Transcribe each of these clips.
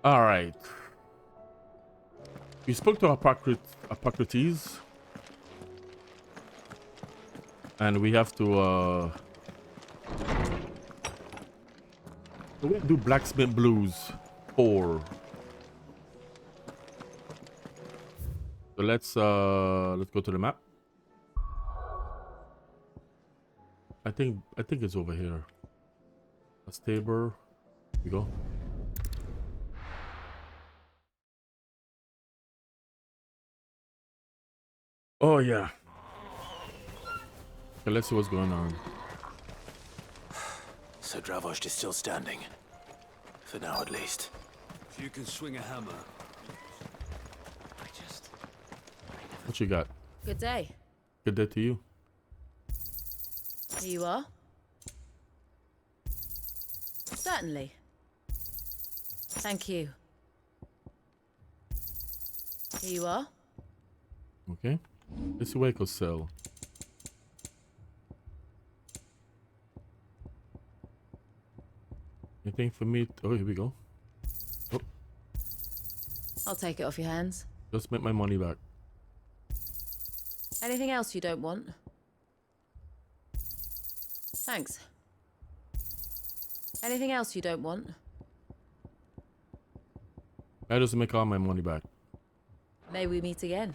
All right. We spoke to Hippocrates, and we have to we have to do Blacksmith Blues 4. So let's go to the map. I think it's over here. A Tabor. Here we go. Oh yeah. Okay, let's see what's going on. So Dravost is still standing. For now, at least. If you can swing a hammer. What you got? Good day. Good day to you. Here you are. Certainly. Thank you. Here you are. Okay. Let's see where I could sell. Anything for me? Oh, here we go. Oh, I'll take it off your hands. just make my money back. Anything else you don't want? Thanks. Anything else you don't want? I just make all my money back. May we meet again.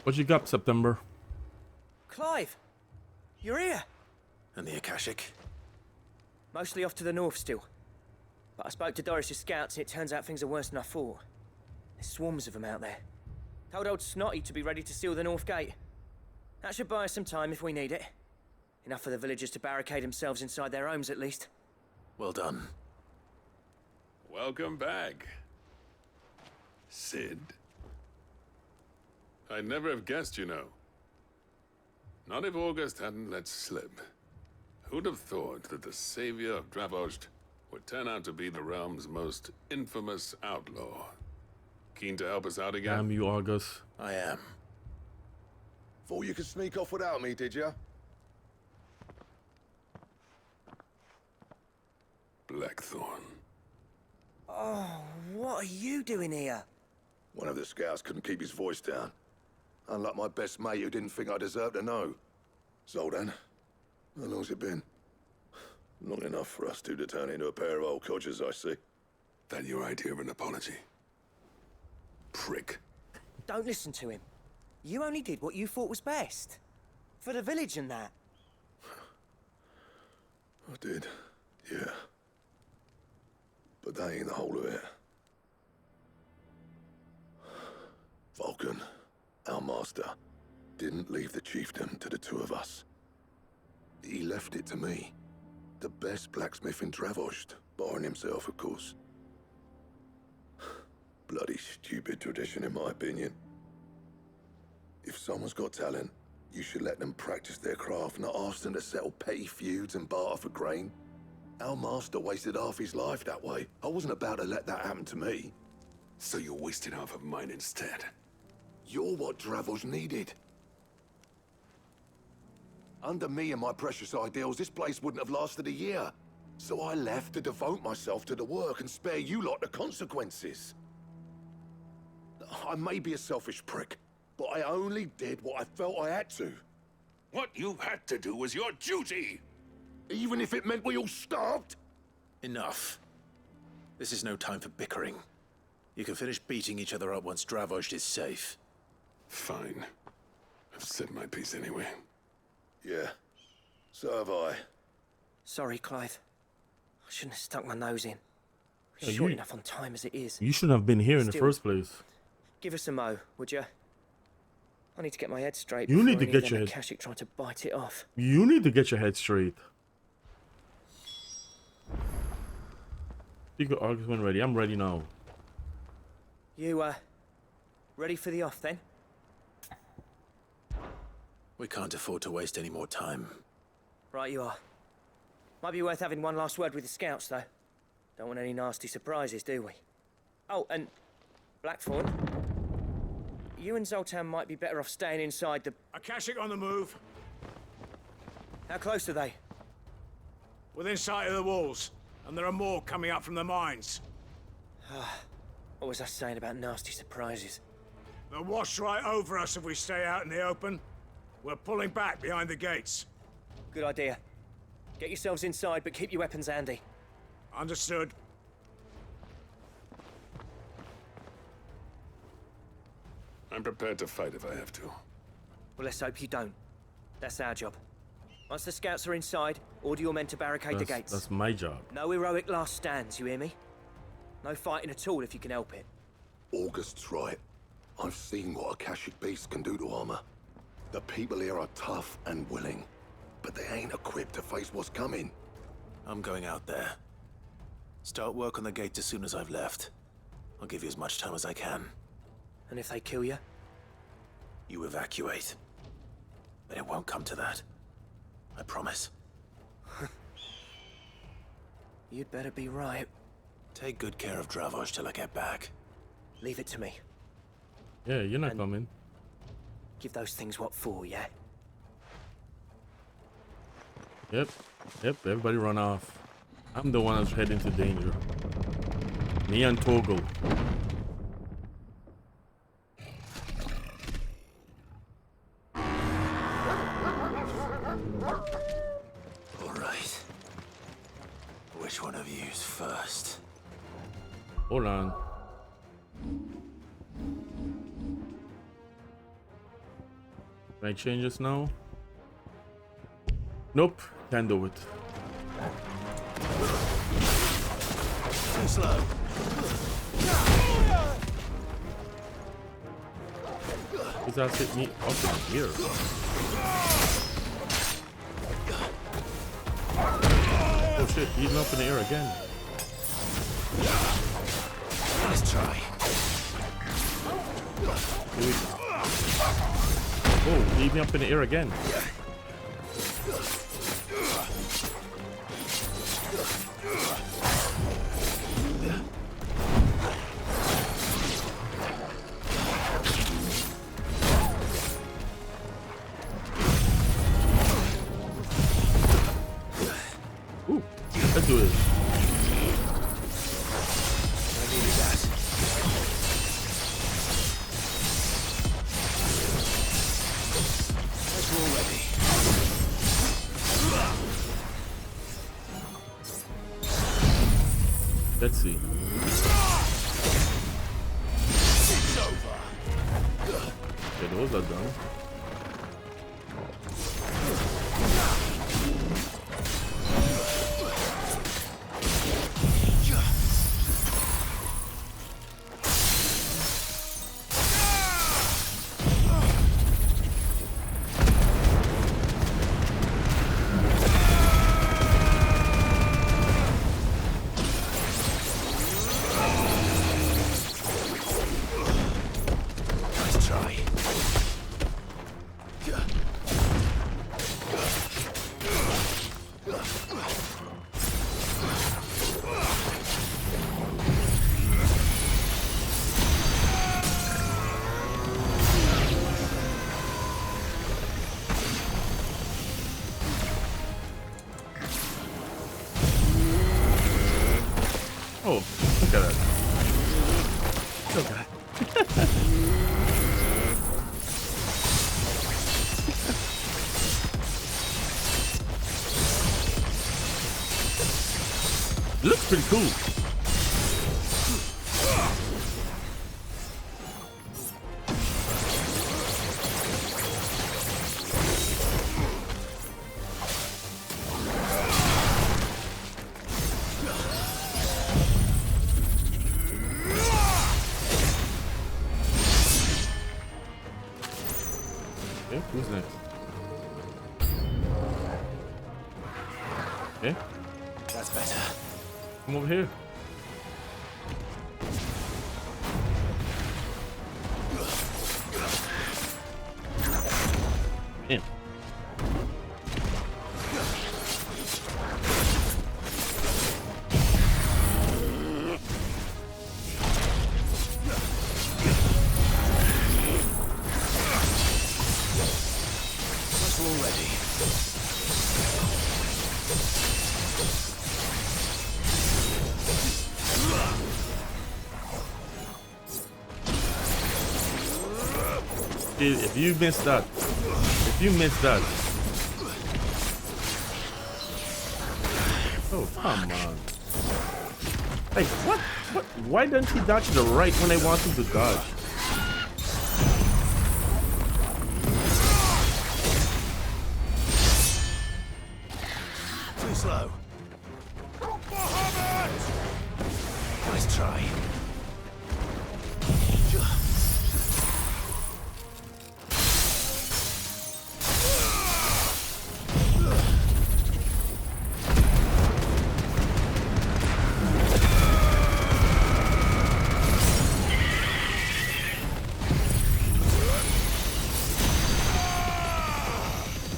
What you got, September? Clive! You're here! And the Akashic? Mostly off to the north still. But I spoke to Doris's scouts and it turns out things are worse than I thought. There's swarms of them out there. Told old Snotty to be ready to seal the north gate. That should buy us some time if we need it. Enough for the villagers to barricade themselves inside their homes at least. Well done. Welcome back, Sid. I'd never have guessed, you know. Not if August hadn't let slip. Who'd have thought that the savior of Dravost would turn out to be the realm's most infamous outlaw? Keen to help us out again? Damn you, August. I am. Thought you could sneak off without me, did you? Blackthorn. Oh, what are you doing here? One of the scouts couldn't keep his voice down. Unlike my best mate who didn't think I deserved to know. Zoldan, how long's it been? Long enough for us two to turn into a pair of old codgers, I see. That your idea of an apology? Prick. Don't listen to him. You only did what you thought was best. For the village and that. I did, yeah. But that ain't the whole of it. Vulcan, our master, didn't leave the chiefdom to the two of us. He left it to me. The best blacksmith in Dravost, barring himself, of course. Bloody stupid tradition, in my opinion. If someone's got talent, you should let them practice their craft, not ask them to settle petty feuds and barter for grain. Our master wasted half his life that way. I wasn't about to let that happen to me. So you wasted half of mine instead. You're what Dravost needed. Under me and my precious ideals, this place wouldn't have lasted a year. So I left to devote myself to the work and spare you lot the consequences. I may be a selfish prick, but I only did what I felt I had to. What you had to do was your duty! Even if it meant we all starved? Enough. This is no time for bickering. You can finish beating each other up once Dravost is safe. Fine. I've said my piece anyway. Yeah, so have I. Sorry, Clive. I shouldn't have stuck my nose in. We're Yeah, short you- enough on time as it is. You shouldn't have been here in the Still- first place. Give us a mo, would you? I need to get my head straight. You need before to any get of your them head- Akashic try to bite it off. You need to get your head straight. You got August when ready. I'm ready now. You, ready for the off then? We can't afford to waste any more time. Right you are. Might be worth having one last word with the scouts, though. Don't want any nasty surprises, do we? Oh, and Blackthorn, you and Zoltan might be better off staying inside the... Akashic on the move. How close are they? Within sight of the walls, and there are more coming up from the mines. What was I saying about nasty surprises? They'll wash right over us if we stay out in the open. We're pulling back behind the gates. Good idea. Get yourselves inside, but keep your weapons handy. Understood. I'm prepared to fight if I have to. Well, let's hope you don't. That's our job. Once the scouts are inside, order your men to barricade the gates. That's my job. No heroic last stands, you hear me? No fighting at all if you can help it. August's right. I've seen what Akashic beasts can do to armor. The people here are tough and willing, but they ain't equipped to face what's coming. I'm going out there. Start work on the gate as soon as I've left. I'll give you as much time as I can. And if they kill you? You evacuate. But it won't come to that. I promise. You'd better be right. Take good care of Dravoj till I get back. Leave it to me. Yeah, you're not coming. Give those things what for, yeah? Yep. Everybody run off. I'm the one that's heading to danger. Me and Toggle. All right. Which one of you's first? Hold on. Can I change this now? Nope, can't do it. Too slow. His ass hit me up in here. Oh shit, he's up in the air again. Let's try. Here we go. Oh, leave me up in the air again. Ooh, let's do this. I needed that. We're all ready. Let's see. It's over. Okay, those are done. Nice try. Oh, look at that. Look at that. Looks pretty cool. Okay, who's next? Okay, That's better. come over here. In. We're all ready. If you missed that, oh come on! Like what? What? Why doesn't he dodge to the right when I want him to dodge? Too slow. Nice try.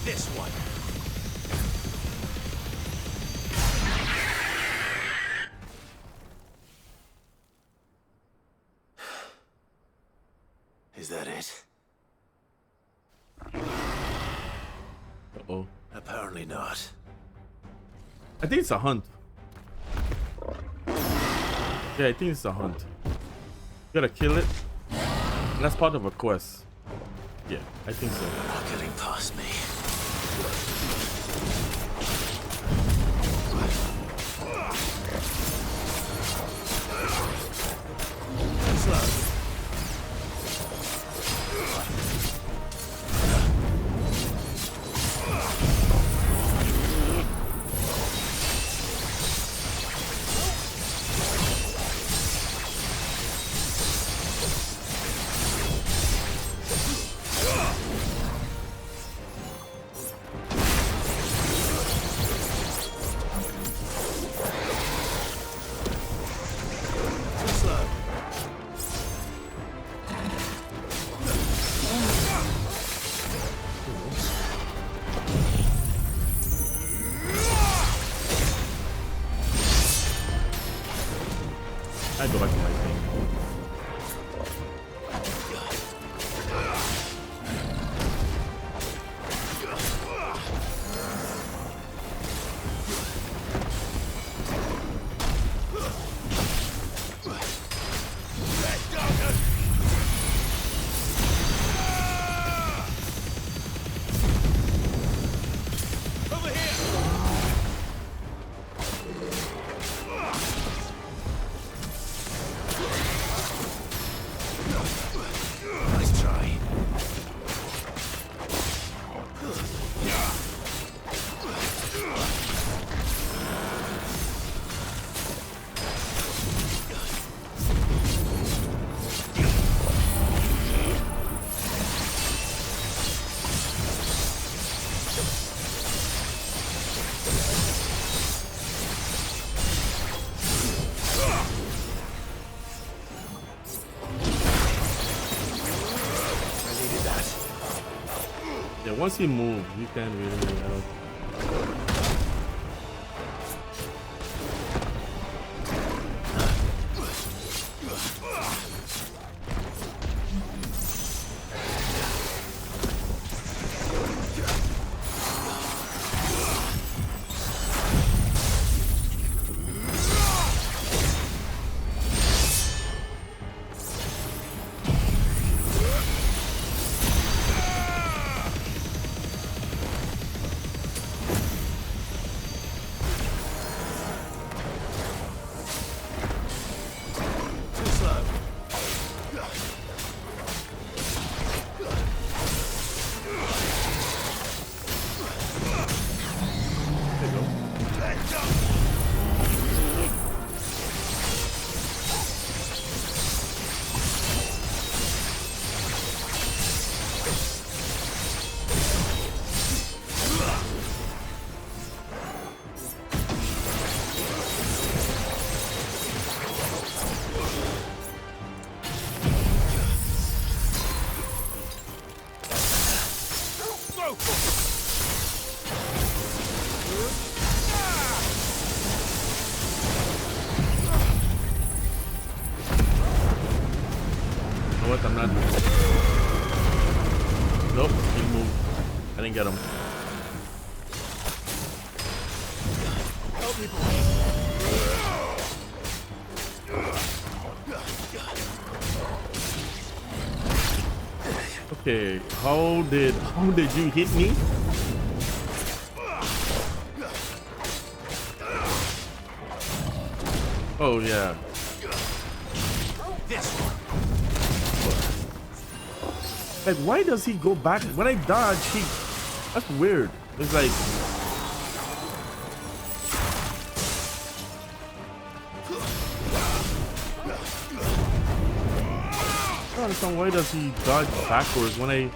This one. Is that it? Uh-oh. Apparently not. I think it's a hunt. Yeah, I think it's a hunt. You gotta kill it. And that's part of a quest. Yeah, I think so. Not getting past me. Slow. I go back to my thing. Nice try. Yeah, once he moves, you can't really help. Too slow. There you go. You know what? I'm not. Nope, he moved. I didn't get him. Help me, boy. Okay, how did you hit me? Oh yeah. Like, why does he go back? When I dodge, that's weird. It's like, I don't understand, why does he dodge backwards when I...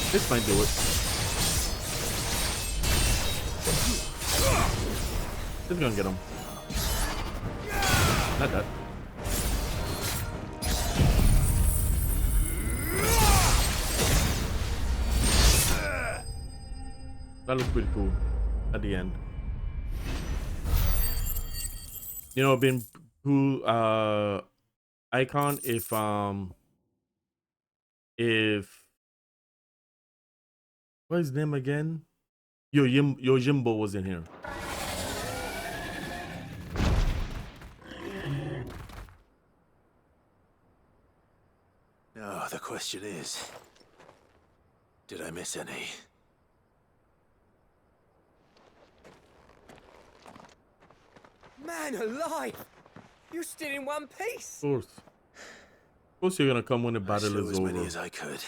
This might do it. This is gonna get him. Not that. That looks pretty cool at the end. You know, been cool icon if what is his name again? Yojimbo was in here. Now, the question is, did I miss any? Man alive! You're still in one piece! Of course you're gonna come when the I battle slew is as over. many as I could.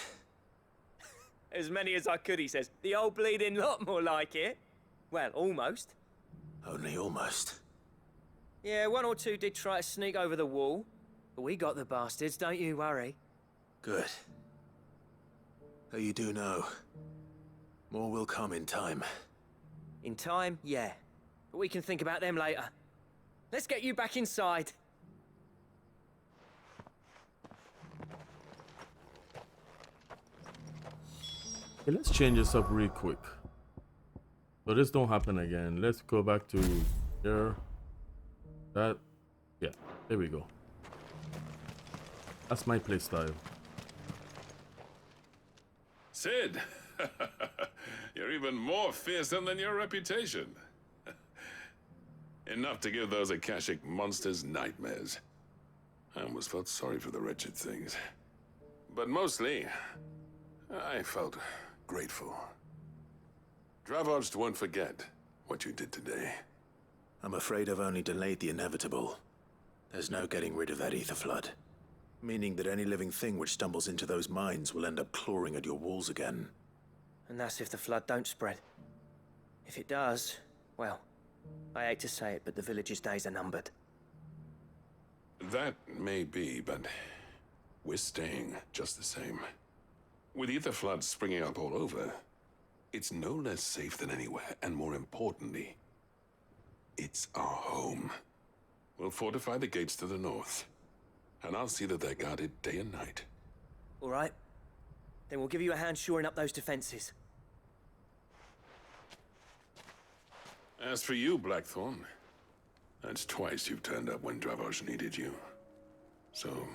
As many as I could, he says. The old bleeding lot, more like it. Well, almost. Only almost. Yeah, one or two did try to sneak over the wall. But we got the bastards, don't you worry. Good. Though you do know, more will come in time. In time, yeah. But we can think about them later. Let's get you back inside. Okay, let's change this up real quick. So this don't happen again. Let's go back to here. That, yeah, there we go. That's my play style. Sid, you're even more fearsome than your reputation. Enough to give those Akashic monsters nightmares. I almost felt sorry for the wretched things. But mostly, I felt grateful. Dravoged won't forget what you did today. I'm afraid I've only delayed the inevitable. There's no getting rid of that ether flood. Meaning that any living thing which stumbles into those mines will end up clawing at your walls again. And that's if the flood don't spread. If it does, well, I hate to say it, but the village's days are numbered. That may be, but we're staying just the same. With ether floods springing up all over, it's no less safe than anywhere, and more importantly, it's our home. We'll fortify the gates to the north, and I'll see that they're guarded day and night. All right? Then we'll give you a hand shoring up those defenses. As for you, Blackthorn, that's twice you've turned up when Dravos needed you. So,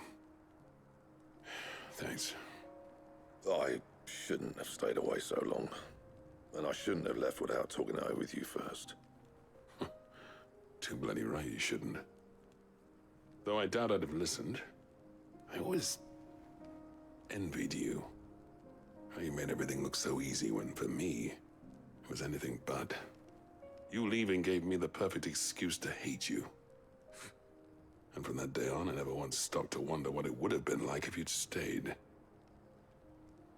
thanks. I shouldn't have stayed away so long. And I shouldn't have left without talking it over with you first. Too bloody right you shouldn't. Though I doubt I'd have listened. I always envied you. How you made everything look so easy when, for me, it was anything but. You leaving gave me the perfect excuse to hate you. And from that day on, I never once stopped to wonder what it would have been like if you'd stayed.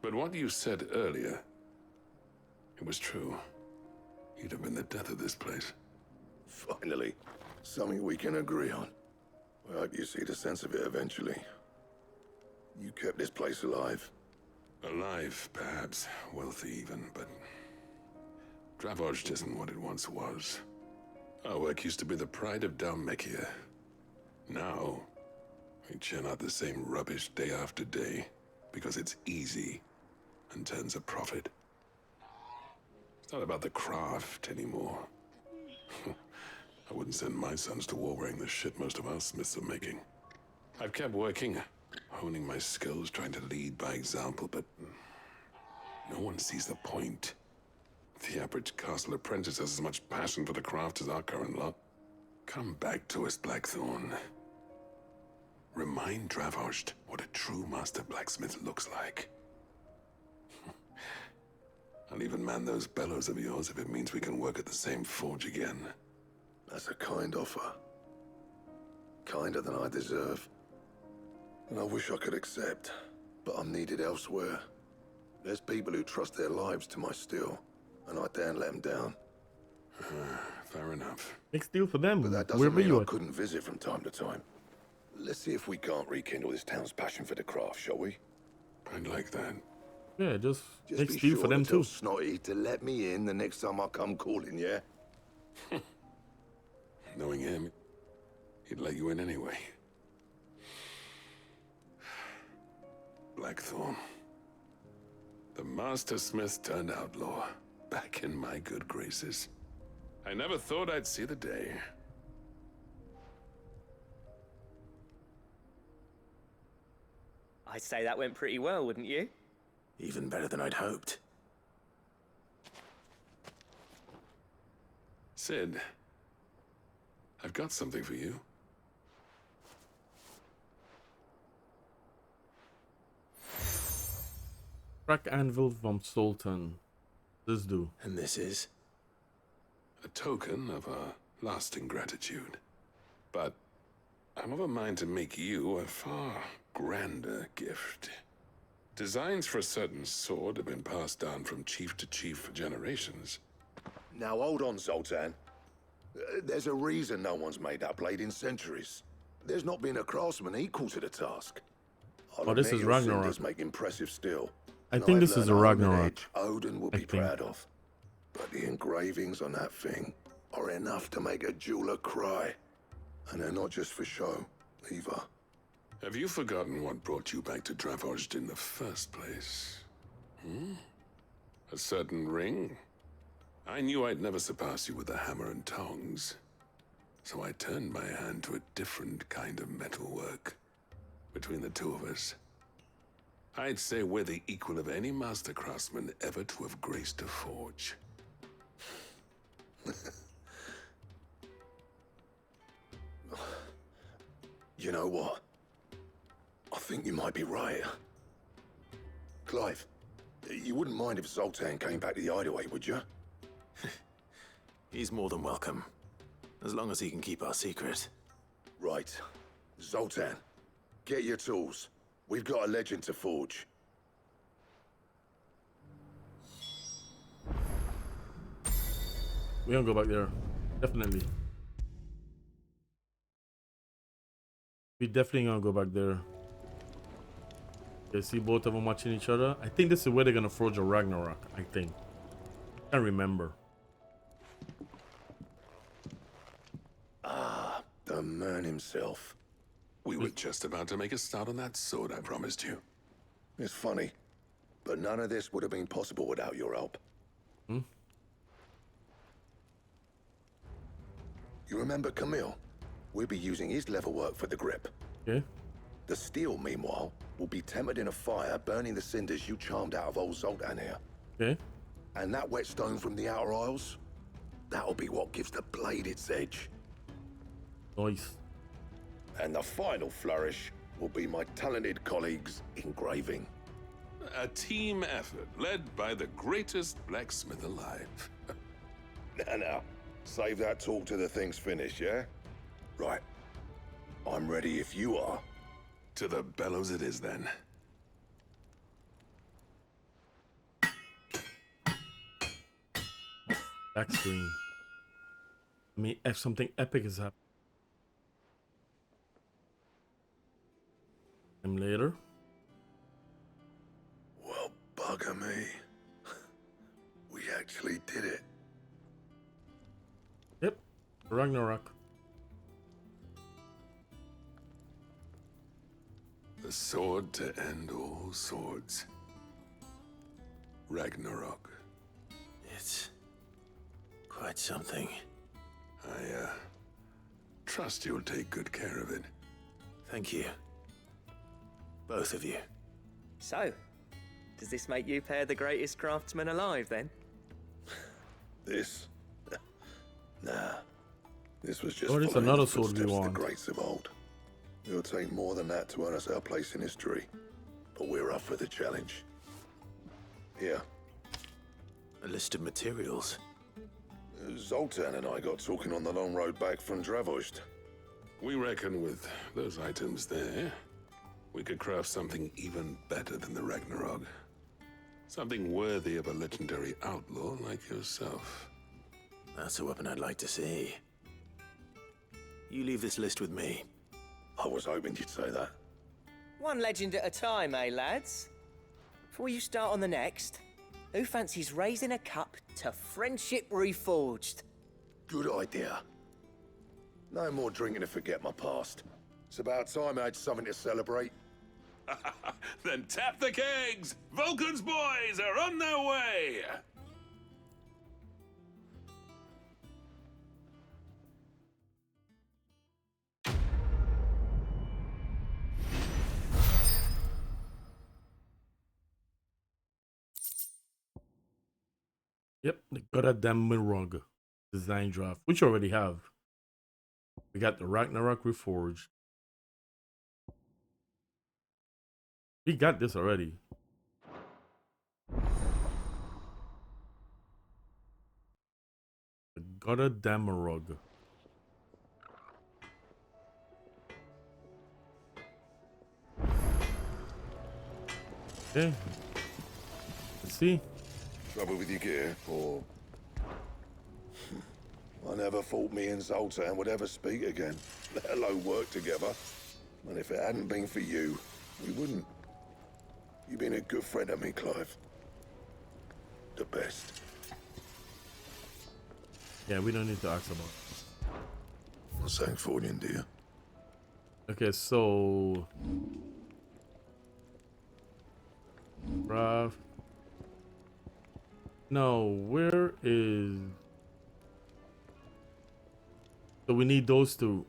But what you said earlier, it was true. You'd have been the death of this place. Finally, something we can agree on. I hope you see the sense of it eventually. You kept this place alive. Alive, perhaps. Wealthy even, but... Dravoged isn't what it once was. Our work used to be the pride of Dalmekia. Now, we churn out the same rubbish day after day because it's easy and turns a profit. It's not about the craft anymore. I wouldn't send my sons to war wearing the shit most of our smiths are making. I've kept working, honing my skills, trying to lead by example, but no one sees the point. The average castle apprentice has as much passion for the craft as our current lot. Come back to us, Blackthorn. Remind Dravost what a true master blacksmith looks like. I'll even man those bellows of yours if it means we can work at the same forge again. That's a kind offer. Kinder than I deserve. And I wish I could accept, but I'm needed elsewhere. There's people who trust their lives to my steel, and I daren't let them down. Fair enough. Next deal for them. But that Wherever doesn't mean you I at. couldn't visit from time to time. Let's see if we can't rekindle this town's passion for the craft, shall we? I'd like that. Yeah, just Just next be deal sure for them to tell too. Snotty to let me in the next time I come calling, yeah? Knowing him, he'd let you in anyway. Blackthorn. The Master Smith turned outlaw, back in my good graces. I never thought I'd see the day. I'd say that went pretty well, wouldn't you? Even better than I'd hoped. Sid, I've got something for you. Crack anvil from Sultan. This do. And this is? A token of our lasting gratitude. But I'm of a mind to make you a far grander gift. Designs for a certain sword have been passed down from chief to chief for generations. Now hold on, Zoltan. There's a reason no one's made that blade in centuries. There's not been a craftsman equal to the task. I'll Oh, this admit is your Ragnarok. cinders make impressive steel. I and think I've this is learned a arm and Ragnarok. edge Odin will I be think. proud of. But the engravings on that thing are enough to make a jeweler cry. And they're not just for show, either. Have you forgotten what brought you back to Dravost in the first place? A certain ring? I knew I'd never surpass you with the hammer and tongs. So I turned my hand to a different kind of metalwork. Between the two of us, I'd say we're the equal of any master craftsman ever to have graced a forge. You know what? I think you might be right. Clive, you wouldn't mind if Zoltan came back to the Hideaway, would you? He's more than welcome. As long as he can keep our secret. Right. Zoltan, get your tools. We've got a legend to forge. We gonna go back there. Definitely. We definitely gonna go back there. You see both of them watching each other. I think this is where they're gonna forge a Ragnarok. I think. Can't remember. The man himself. We were just about to make a start on that sword I promised you. It's funny, but none of this would have been possible without your help. You remember Camille? We'll be using his leather work for the grip. Okay. The steel, meanwhile, will be tempered in a fire, burning the cinders you charmed out of old Zoltan here. Okay. And that whetstone from the Outer Isles, that'll be what gives the blade its edge. Nice. And the final flourish will be my talented colleagues' engraving. A team effort led by the greatest blacksmith alive. Now, save that talk till the thing's finished, yeah? Right. I'm ready if you are. To the bellows it is then. Back screen. I mean, if something epic is happening. And later. Well, bugger me. We actually did it. Yep. Ragnarok. The sword to end all swords. Ragnarok. It's quite something. I trust you'll take good care of it. Thank you. Both of you. So, does this make you pair the greatest craftsman alive then? This? Nah. This was just Oh, there's following another the sword we footsteps of want. the greats of old. It'll take more than that to earn us our place in history. But we're up for the challenge. Here, A list of materials. Zoltan and I got talking on the long road back from Dravost. We reckon with those items there, we could craft something even better than the Ragnarok. Something worthy of a legendary outlaw like yourself. That's a weapon I'd like to see. You leave this list with me. I was hoping you'd say that. One legend at a time, eh, lads? Before you start on the next, who fancies raising a cup to Friendship Reforged? Good idea. No more drinking to forget my past. It's about time I had something to celebrate. Then tap the kegs! Vulcan's boys are on their way! Yep, the goddamn Mirog design draft, which you already have. We got the Ragnarok Reforged. We got this already. The goddamn Mirog. Okay. Let's see. Trouble with your gear, or... I never thought me and Zoltan would ever speak again, let alone work together. And if it hadn't been for you, we wouldn't. You've been a good friend of me, Clive. The best. Yeah, we don't need to ask about it. Well, thanks for you, dear. Okay, so Craft. No, where is? So we need those two.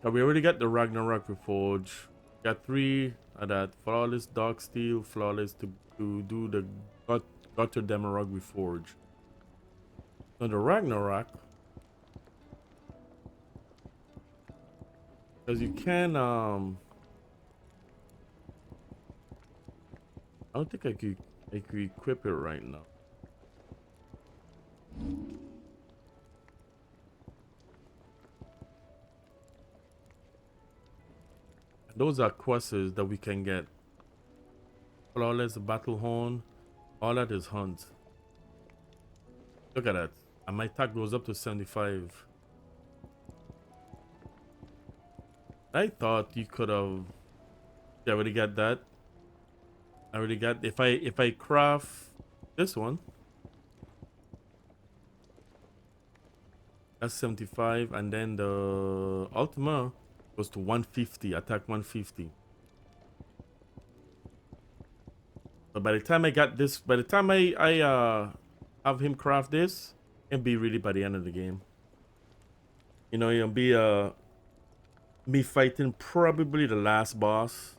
We already got the Ragnarok Reforge. Got 3 of that. Flawless Dark Steel, Flawless to do the Gutter Demarog Reforge. Now the Ragnarok. Because you can I don't think I could equip it right now. Those are quests that we can get. Flawless Battle Horn. All that is hunt. Look at that. And my attack goes up to 75. I thought you could have. Yeah, I already got that. I already got. If I craft this one, that's 75, and then the Ultima goes to 150. Attack 150. So by the time I got this, by the time I have him craft this, it'll be really by the end of the game. You know, it'll be me fighting probably the last boss.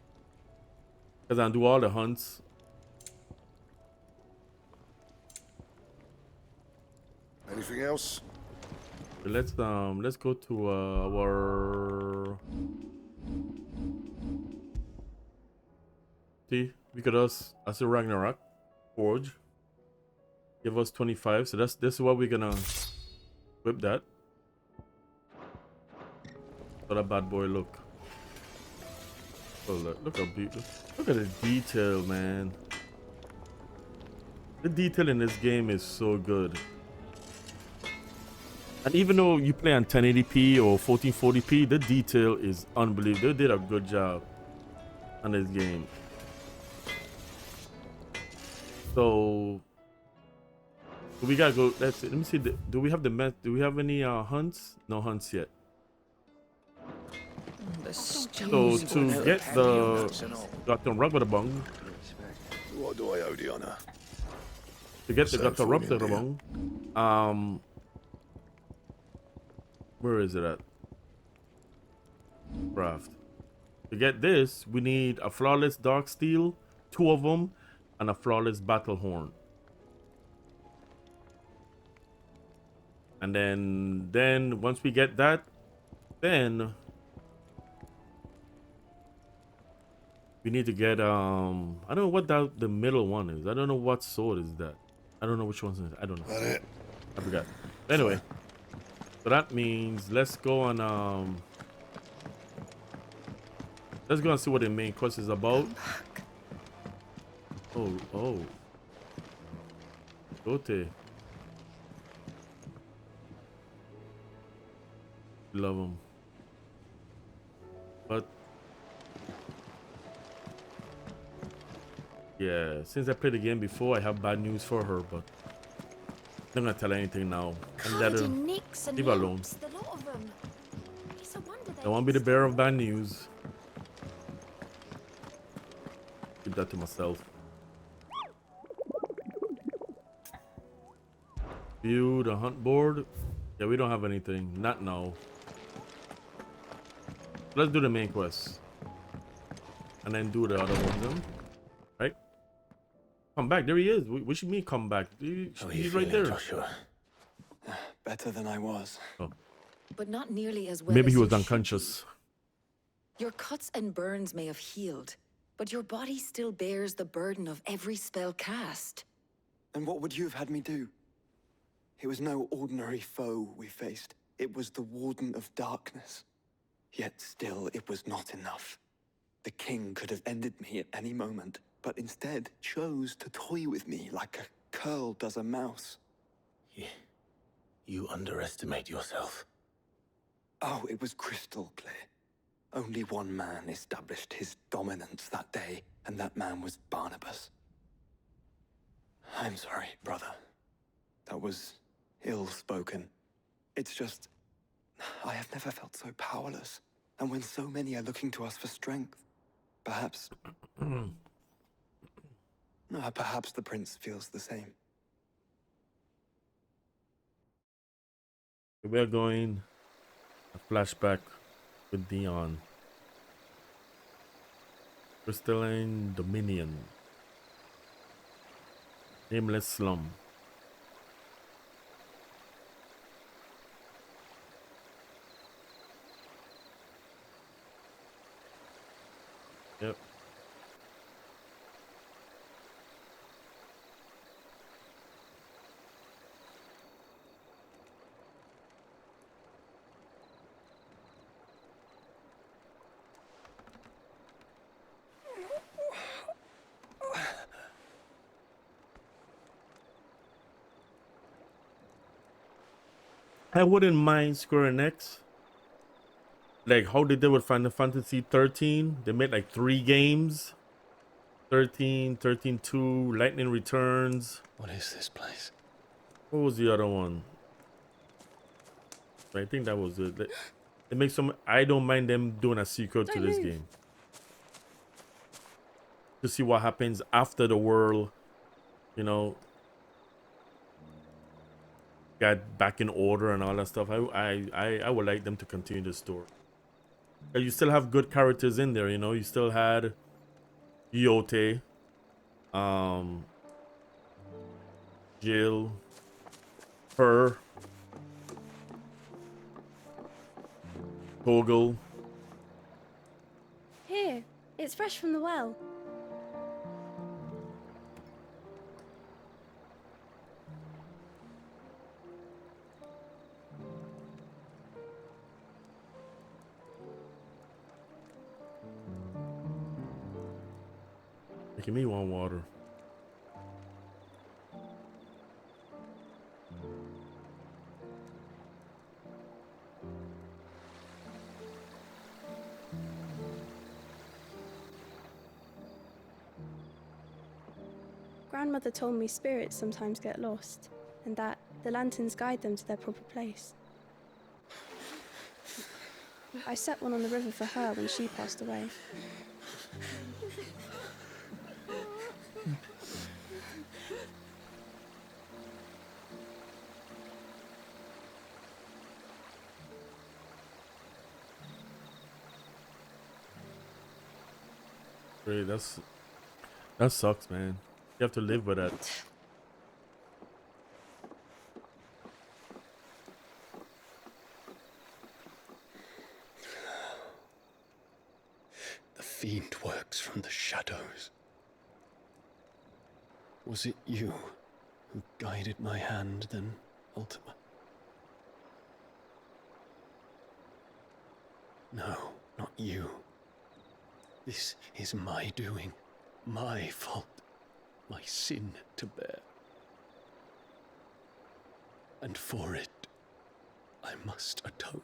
Because I do all the hunts. Anything else? So let's go to our. See, we could also a Ragnarok Forge. Give us 25. So this is what we're gonna whip that. So that bad boy look. Oh look how beautiful. Look at the detail, man. The detail in this game is so good. And even though you play on 1080p or 1440p, the detail is unbelievable. They did a good job on this game. We gotta go. Let me see. Do we have the meth? Do we have any hunts? No hunts yet. So to get the Gatorabong, What do I owe the honor? to get the So for an Gatorabong, where is it at? Craft. To get this, we need a flawless dark steel, 2 of them, and a flawless battle horn. And then once we get that, then we need to get I don't know what the middle one is. I don't know what sword is that. I don't know which one is it. I don't know. That it? I forgot. Anyway, so that means let's go on let's go and see what the main quest is about. Oh. Gote. Love him. But yeah, since I played the game before, I have bad news for her, but I'm not gonna tell her anything now. And let her leave her alone. I won't be the bearer of bad news. Keep that to myself. View the hunt board. Yeah, we don't have anything. Not now. Let's do the main quest. And then do the other ones then. Right? Come back. There he is. We should meet come back. He's right there. Joshua? Better than I was. Oh. But not nearly as well. Maybe as he you was should unconscious. be. Your cuts and burns may have healed, but your body still bears the burden of every spell cast. And what would you have had me do? It was no ordinary foe we faced. It was the Warden of Darkness. Yet still, it was not enough. The king could have ended me at any moment, but instead chose to toy with me like a curl does a mouse. You underestimate yourself. Oh, it was crystal clear. Only one man established his dominance that day, and that man was Barnabas. I'm sorry, brother. That was ill-spoken. It's just, I have never felt so powerless. And when so many are looking to us for strength, perhaps the prince feels the same. We're going a flashback with Dion. Crystalline Dominion. Nameless Slum. Yep. I wouldn't mind Square Enix. Like how they did with Final Fantasy 13. They made like 3 games. 13, 13-2, Lightning Returns. What is this place? What was the other one? I think that was it. It makes some. I don't mind them doing a sequel to this game. To see what happens after the world, you know, got back in order and all that stuff. I would like them to continue the story. But you still have good characters in there, you know. You still had Yote, Jill, her, Toggle. Here, it's fresh from the well. Give me one water. Grandmother told me spirits sometimes get lost, and that the lanterns guide them to their proper place. I set one on the river for her when she passed away. Really, that sucks, man. You have to live with that. The fiend works from the shadows. Was it you who guided my hand then, Ultima? No, not you. This is my doing, my fault, my sin to bear. And for it, I must atone.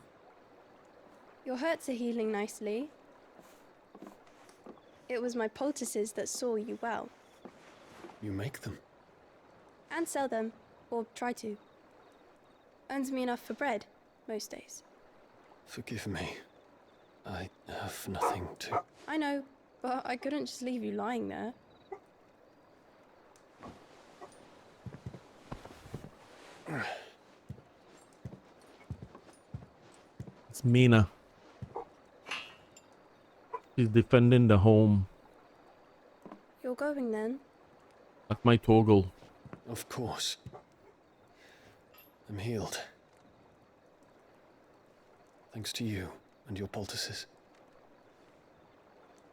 Your hurts are healing nicely. It was my poultices that saw you well. You make them? And sell them, or try to. Earns me enough for bread, most days. Forgive me. I have nothing to... I know, but I couldn't just leave you lying there. It's Mina. She's defending the home. You're going then? Like my Torgal. Of course. I'm healed. Thanks to you and your poultices.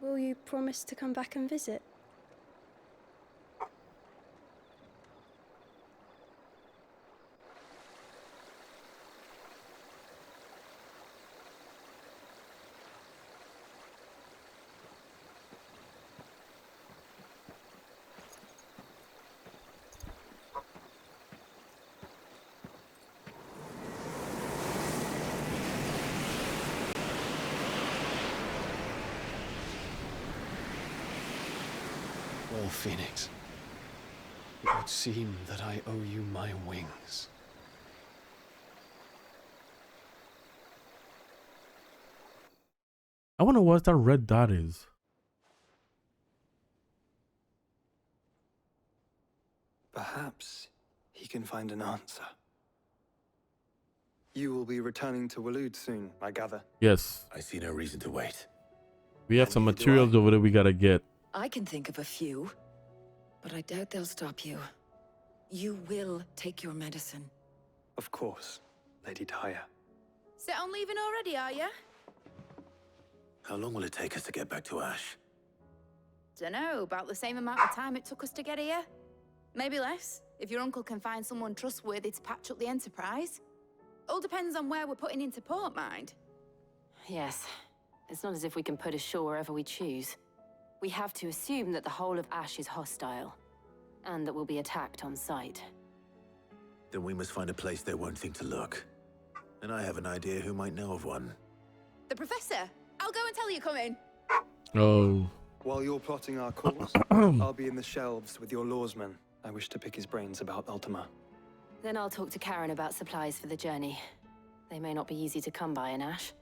Will you promise to come back and visit? Well, Phoenix, it would seem that I owe you my wings. I wonder what that red dot is. Perhaps he can find an answer. You will be returning to Waloed soon, I gather. Yes. I see no reason to wait. We have some materials over there we gotta get. I can think of a few, but I doubt they'll stop you. You will take your medicine. Of course, Lady Daya. Set on leaving already, are you? How long will it take us to get back to Ash? Dunno, about the same amount of time it took us to get here. Maybe less, if your uncle can find someone trustworthy to patch up the Enterprise. All depends on where we're putting into port, mind. Yes. It's not as if we can put ashore wherever we choose. We have to assume that the whole of Ash is hostile, and that we'll be attacked on sight. Then we must find a place they won't think to look. And I have an idea who might know of one. The Professor! I'll go and tell you coming! Oh. While you're plotting our course, I'll be in the shelves with your lawsman. I wish to pick his brains about Ultima. Then I'll talk to Karen about supplies for the journey. They may not be easy to come by in Ash.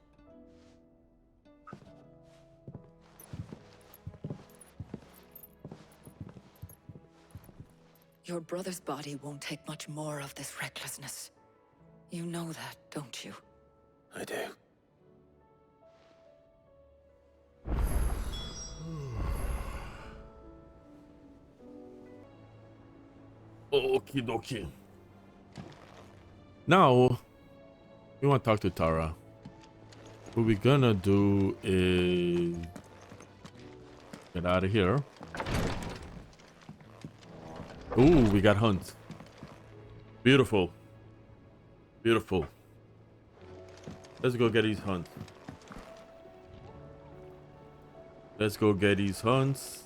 Your brother's body won't take much more of this recklessness. You know that, don't you? I do. Okie dokie. Now, we want to talk to Tara. What we're gonna do is get out of here. Ooh, we got Hunt. Beautiful. Beautiful. Let's go get these hunts. Let's go get these hunts.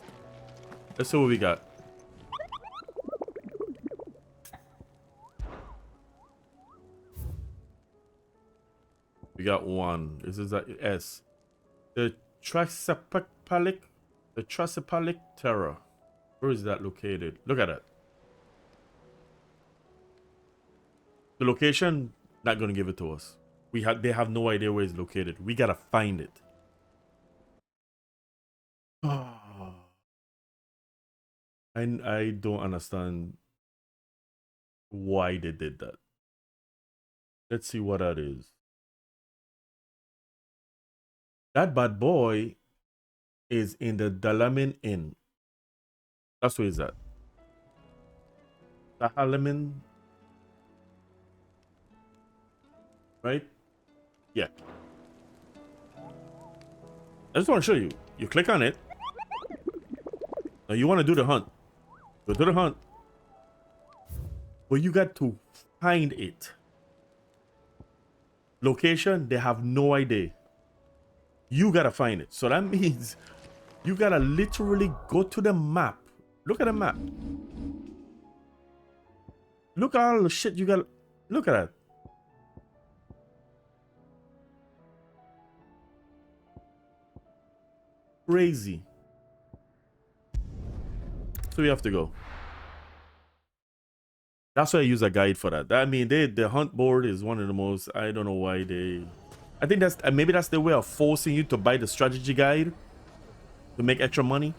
Let's see what we got. We got one. This is a S. The Trachycephalic Terror. Where is that located? Look at it. The location, not gonna give it to us. They have no idea where it's located. We gotta find it. I don't understand why they did that. Let's see what that is. That bad boy is in the Dalaman Inn. That's where he's at. Dalaman. Right? Yeah. I just want to show you. You click on it. Now you want to do the hunt. Go to the hunt. But you got to find it. Location, they have no idea. You gotta find it. So that means you gotta literally go to the map. Look at the map. Look at all the shit you gotta look at that. Crazy. So we have to go. That's why I use a guide for that. I mean, the hunt board is one of the most. I don't know why they. I think that's maybe that's the way of forcing you to buy the strategy guide to make extra money.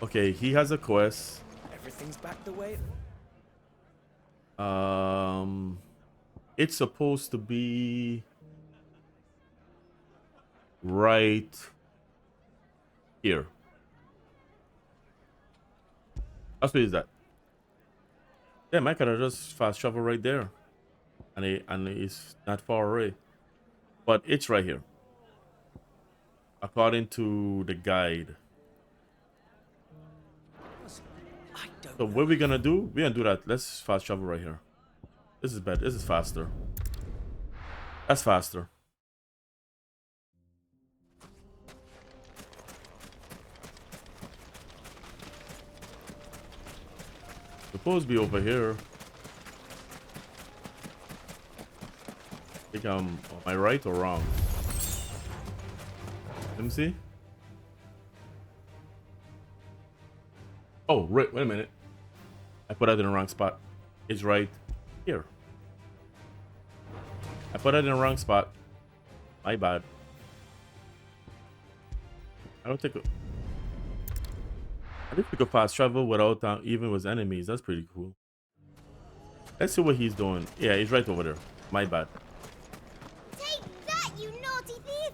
Okay, he has a quest. Everything's back the way. It's supposed to be right here. That's what is that? Yeah, I could have just fast travel right there, and it's not far away, but it's right here, according to the guide. So what we're gonna do? We're gonna do that. Let's fast travel right here. This is better. This is faster. That's faster. Supposed to be over here. I think am I right or wrong? Let me see. Oh, right. Wait a minute. I put that in the wrong spot. It's right here. I put it in the wrong spot. My bad. I don't think. I think we could fast travel without even with enemies. That's pretty cool. Let's see what he's doing. Yeah, he's right over there. My bad. Take that, you naughty thief!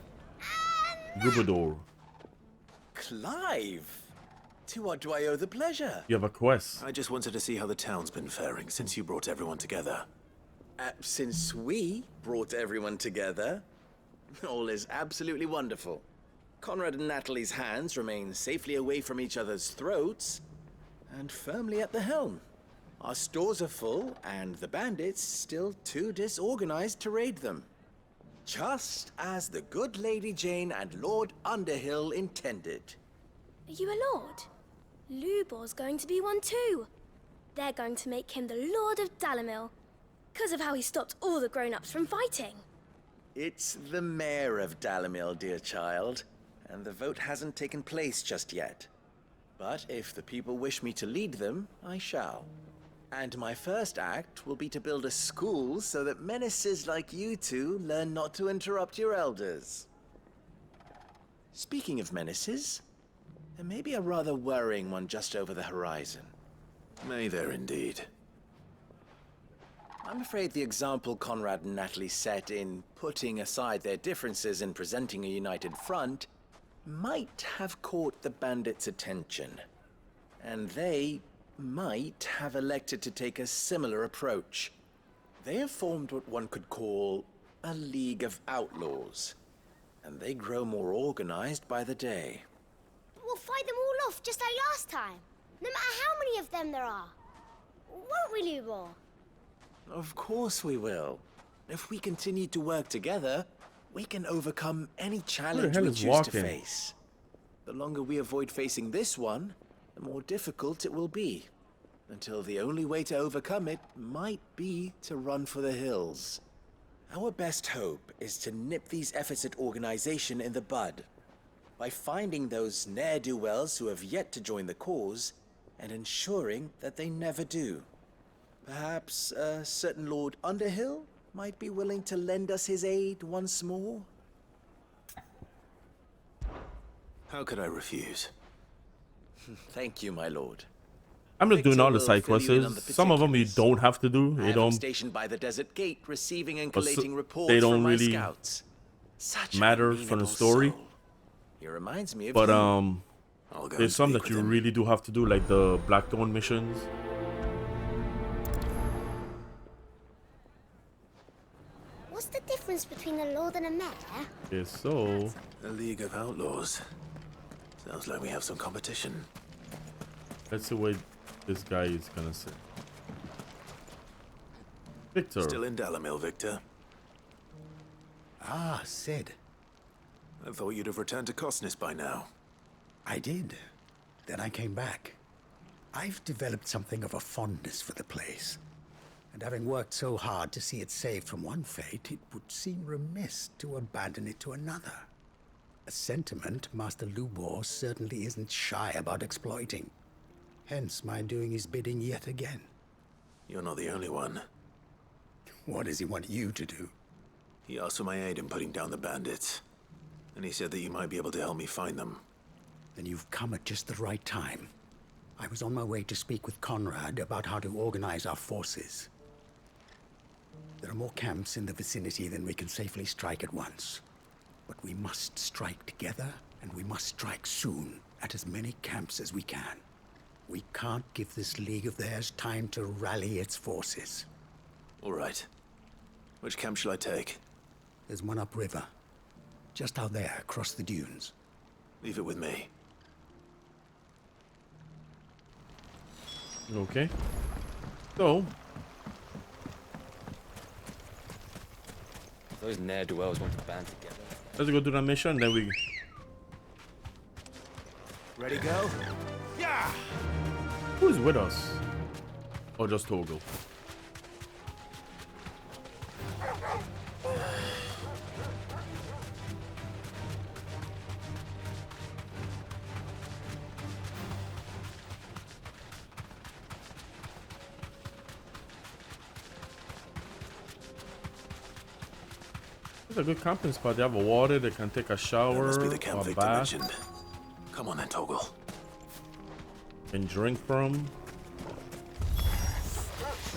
Gubador. Clive! To what do I owe the pleasure? You have a quest. I just wanted to see how the town's been faring since you brought everyone together. Since we brought everyone together, all is absolutely wonderful. Conrad and Natalie's hands remain safely away from each other's throats and firmly at the helm. Our stores are full, and the bandits still too disorganized to raid them. Just as the good Lady Jane and Lord Underhill intended. Are you a lord? Lubor's going to be one too. They're going to make him the Lord of Dalamil, because of how he stopped all the grown-ups from fighting. It's the mayor of Dalamil, dear child, and the vote hasn't taken place just yet. But if the people wish me to lead them, I shall. And my first act will be to build a school so that menaces like you two learn not to interrupt your elders. Speaking of menaces, there may be a rather worrying one just over the horizon. May there indeed. I'm afraid the example Conrad and Natalie set in putting aside their differences and presenting a united front might have caught the bandits' attention. And they might have elected to take a similar approach. They have formed what one could call a League of Outlaws, and they grow more organized by the day. We'll fight them all off just like last time, no matter how many of them there are. Won't we, Lubor? Of course we will. If we continue to work together, we can overcome any challenge we choose to face. The longer we avoid facing this one, the more difficult it will be. Until the only way to overcome it might be to run for the hills. Our best hope is to nip these efforts at organization in the bud, by finding those ne'er-do-wells who have yet to join the cause, and ensuring that they never do. Perhaps a certain Lord Underhill might be willing to lend us his aid once more? How could I refuse? Thank you, my lord. I'm just doing all the Victor side will fill you in on quests. the Some of them you don't have to do. I They have him don't stationed by the desert gate, receiving and But collating so- reports they don't from my really scouts. Such an matter from the amenable story. soul. He reminds me of But you. I'll go there's and some speak that with you him. really do have to do, like the Blackthorn missions. What's the difference between a lord and a mayor? Yes, so A League of Outlaws. Sounds like we have some competition. let's see what this guy is gonna say. Victor. Still in Dalimil, Victor? Ah, Sid. I thought you'd have returned to Cosnis by now. I did. Then I came back. I've developed something of a fondness for the place. And having worked so hard to see it saved from one fate, it would seem remiss to abandon it to another. A sentiment Master Lubor certainly isn't shy about exploiting. Hence my doing his bidding yet again. You're not the only one. What does he want you to do? He asked for my aid in putting down the bandits. And he said that you might be able to help me find them. Then you've come at just the right time. I was on my way to speak with Conrad about how to organize our forces. There are more camps in the vicinity than we can safely strike at once. But we must strike together, and we must strike soon at as many camps as we can. We can't give this league of theirs time to rally its forces. All right. Which camp shall I take? There's one upriver. Just out there, across the dunes. Leave it with me. Okay. So Those ne'er-do-wells want to band together. let's go do that mission, then we Ready, go? Yeah! who's with us? Or just Torgal? It's a good camping spot. They have a water, they can take a shower, That must be the camp or a Victor bath, mentioned. Come on then, Torgal. and drink from.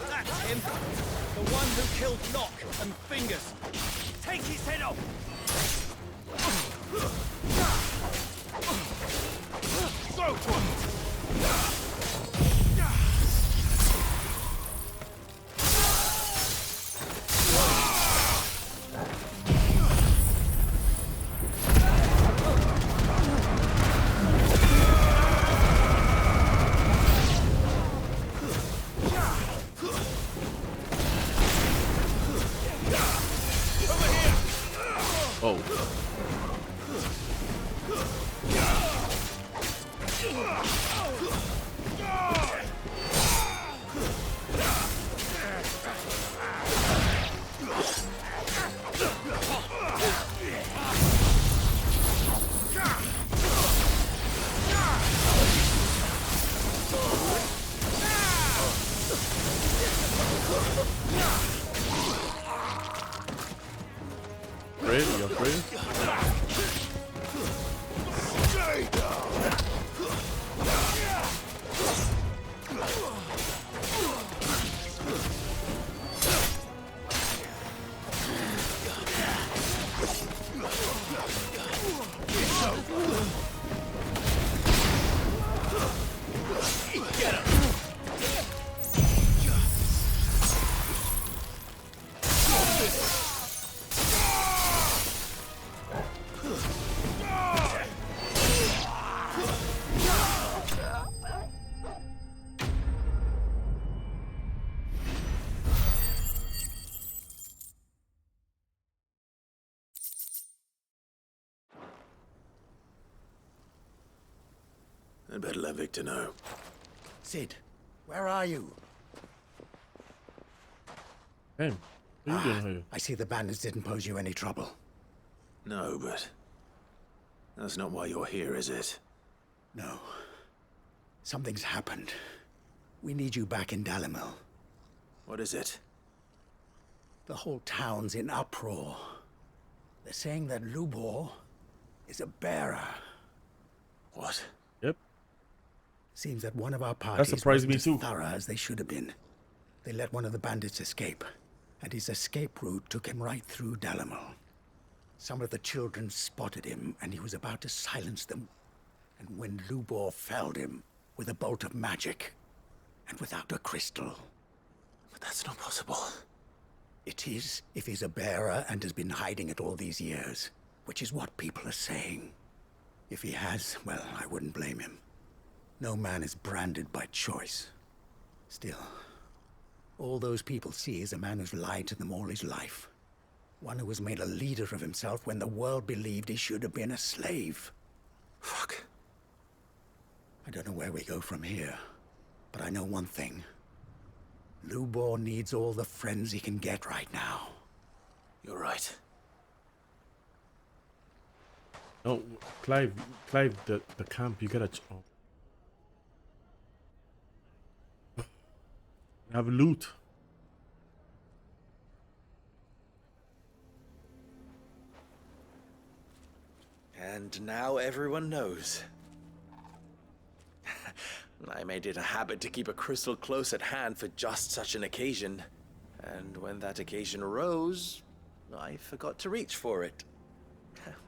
That's him! The one who killed Locke and Fingers! Take his head off! Go for it! Oh. Afraid? You afraid? I'd better let Victor know. Sid, where are you? Hey, what are you doing here? I see the bandits didn't pose you any trouble. No, but that's not why you're here, is it? No. Something's happened. We need you back in Dalimil. What is it? The whole town's in uproar. They're saying that Lubor is a bearer. What? Yep. Seems that one of our parties surprised me wasn't too. as thorough as they should have been. They let one of the bandits escape, and his escape route took him right through Dalimil. Some of the children spotted him, and he was about to silence them. And when Lubor felled him with a bolt of magic, and without a crystal. But that's not possible. It is, if he's a bearer and has been hiding it all these years, which is what people are saying. If he has, well, I wouldn't blame him. No man is branded by choice. Still, all those people see is a man who's lied to them all his life. One who was made a leader of himself when the world believed he should have been a slave. Fuck. I don't know where we go from here, but I know one thing. Lubor needs all the friends he can get right now. You're right. No, Clive, the camp, you gotta... Have loot. And now everyone knows. I made it a habit to keep a crystal close at hand for just such an occasion. And when that occasion arose, I forgot to reach for it.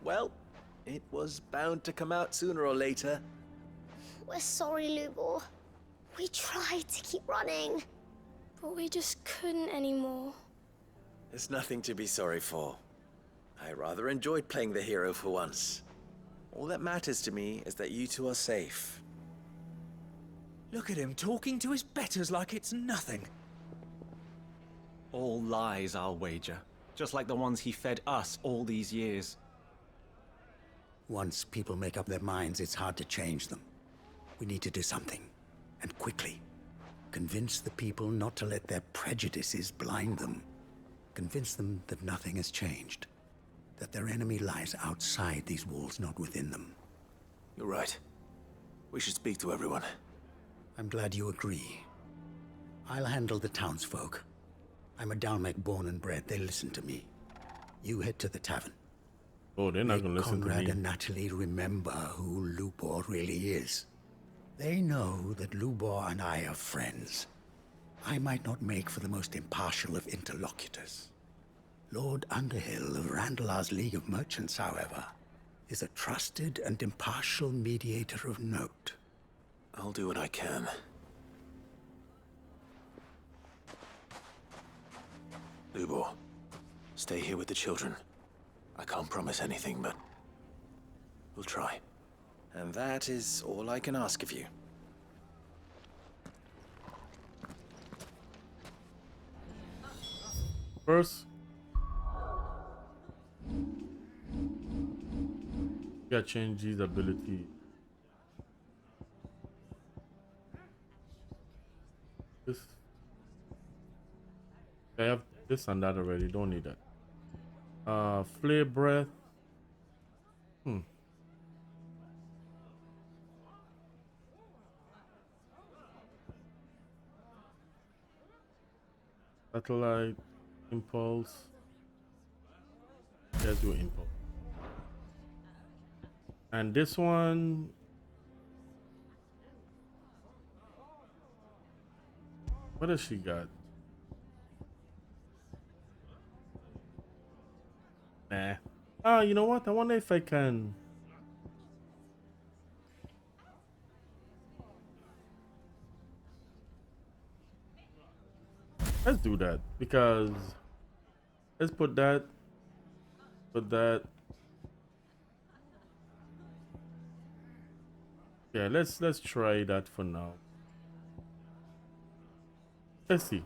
Well, it was bound to come out sooner or later. We're sorry, Lubor. We tried to keep running. But we just couldn't anymore. There's nothing to be sorry for. I rather enjoyed playing the hero for once. All that matters to me is that you two are safe. Look at him talking to his betters like it's nothing. All lies, I'll wager. Just like the ones he fed us all these years. Once people make up their minds, it's hard to change them. We need to do something, and quickly. Convince the people not to let their prejudices blind them. Convince them that nothing has changed. That their enemy lies outside these walls, not within them. You're right. We should speak to everyone. I'm glad you agree. I'll handle the townsfolk. I'm a Dalmec born and bred. They listen to me. You head to the tavern. Oh, they're not gonna listen to Conrad me. and Natalie remember who Lubor really is. They know that Lubor and I are friends. I might not make for the most impartial of interlocutors. Lord Underhill of Randalar's League of Merchants, however, is a trusted and impartial mediator of note. I'll do what I can. Lubor, stay here with the children. I can't promise anything, but we'll try. And that is all I can ask of you. First, gotta change his ability. This, I have this and that already. Don't need that. Flare breath. Satellite, impulse. Let's do impulse. And this one. What does she got? Nah. Ah, you know what? I wonder if I can. Let's do that because let's put that. Yeah, let's try that for now. Let's see.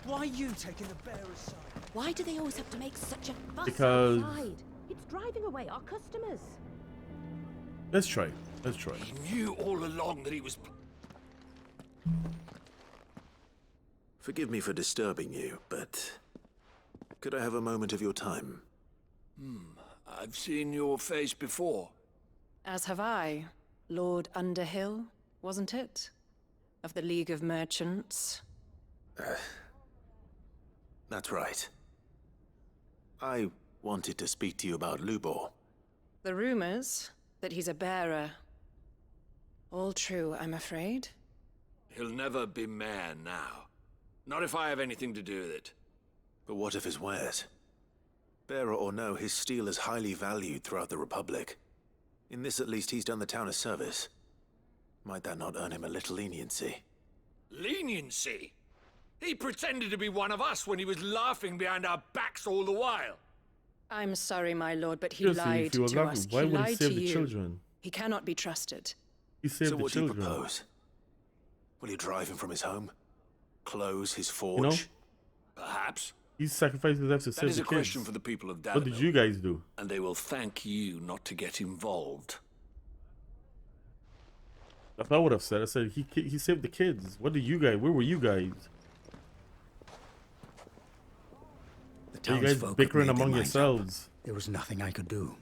Why are you taking the bearer's side? Why do they always have to make such a fuss Because- outside? It's driving away our customers. Let's try. Let's try. He knew all along that he was... Forgive me for disturbing you, but could I have a moment of your time? I've seen your face before. As have I. Lord Underhill, wasn't it? of the League of Merchants? That's right. I wanted to speak to you about Lubor. The rumors that he's a bearer. All true, I'm afraid. He'll never be mayor now. Not if I have anything to do with it. But what of his wares? Bearer or no, his steel is highly valued throughout the Republic. In this at least he's done the town a service. Might that not earn him a little leniency? Leniency? He pretended to be one of us when he was laughing behind our backs all the while. I'm sorry, my lord, but he Seriously, lied if he was to laughing, us. why He would he lied save to the you. children? He cannot be trusted. He saved So the what do you children. propose? Will you drive him from his home? Close his forge? You know? Perhaps. He sacrificed his life to That save is the a kids. question for the people of Dalamil. What did you guys do? And they will thank you not to get involved. That's what I would have said. I said he saved the kids. What did you guys? Where were you guys? The Are you guys townsfolk had bickering made their among minds yourselves? up. There was nothing I could do.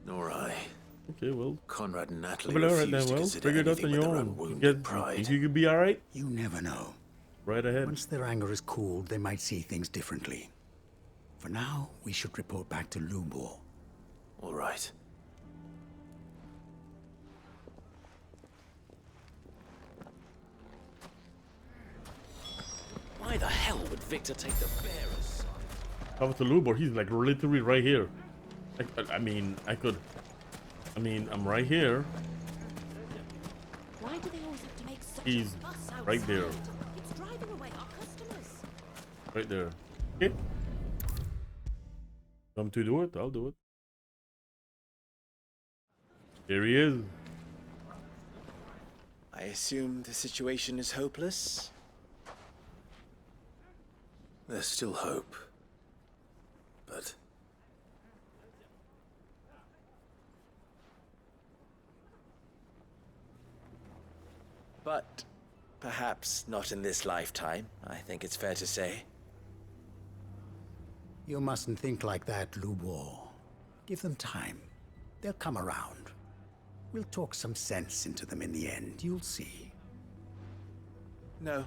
Nor I. Okay, well. Conrad and Natalie Well, alright refused then. to Well, consider figure it out anything on but your their own. own wounded Think pride. you could be all right. You never know. Right ahead. Once their anger is cooled, they might see things differently. For now, we should report back to Lubor. All right. Why the hell would Victor take the bearer's side? Over to Lubor. He's like literally right here. I mean, I'm right here. Why do they always have to make such He's a fuss right outside? there. It's driving away our customers. Right there. Okay. Come to do it. I'll do it. Here he is. I assume the situation is hopeless? There's still hope. But But perhaps not in this lifetime, I think it's fair to say. You mustn't think like that, Lubor. Give them time. They'll come around. We'll talk some sense into them in the end, you'll see. No,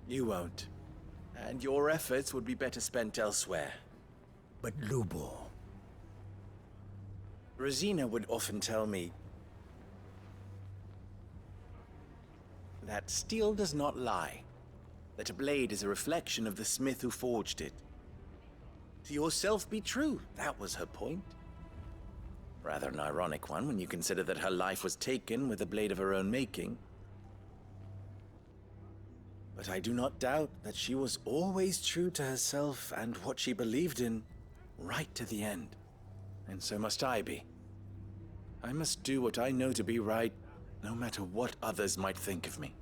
you won't. And your efforts would be better spent elsewhere. But Lubor... Rosina would often tell me that steel does not lie, that a blade is a reflection of the smith who forged it. To yourself be true, that was her point. Rather an ironic one when you consider that her life was taken with a blade of her own making. But I do not doubt that she was always true to herself and what she believed in, right to the end. And so must I be. I must do what I know to be right, no matter what others might think of me.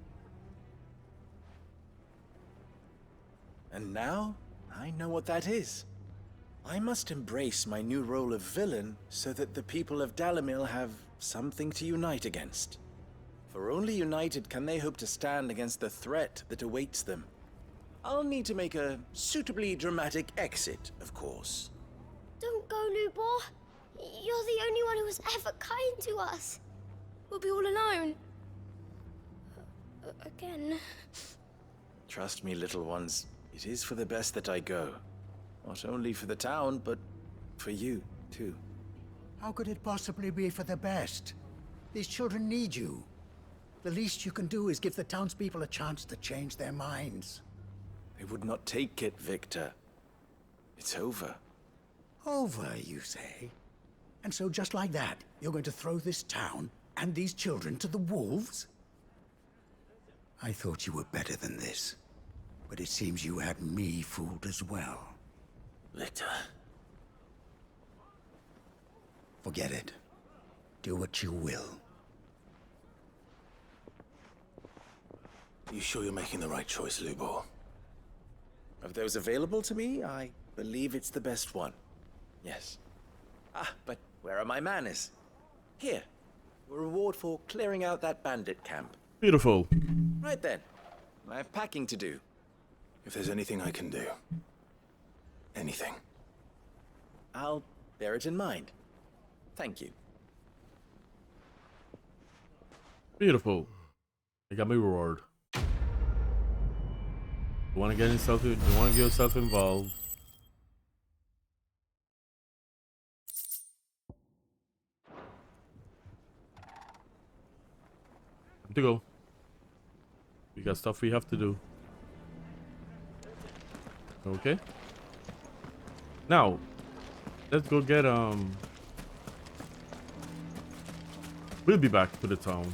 And now, I know what that is. I must embrace my new role of villain so that the people of Dalamil have something to unite against. For only united can they hope to stand against the threat that awaits them. I'll need to make a suitably dramatic exit, of course. Don't go, Lubor. You're the only one who was ever kind to us. We'll be all alone. Again. Trust me, little ones, it is for the best that I go. Not only for the town, but for you, too. How could it possibly be for the best? These children need you. The least you can do is give the townspeople a chance to change their minds. They would not take it, Victor. It's over. Over, you say? And so just like that, you're going to throw this town and these children to the wolves? I thought you were better than this. But it seems you had me fooled as well. Victor. Forget it. Do what you will. You sure you're making the right choice, Lubor? Of those available to me, I believe it's the best one. Yes. Ah, but where are my manners? Here. A reward for clearing out that bandit camp. Beautiful. Right then. I have packing to do. If there's anything I can do. Anything. I'll bear it in mind. Thank you. Beautiful. I got my reward. You want to get yourself? You want to get yourself involved? Time to go. We got stuff we have to do. Okay. Now, let's go get we'll be back to the town.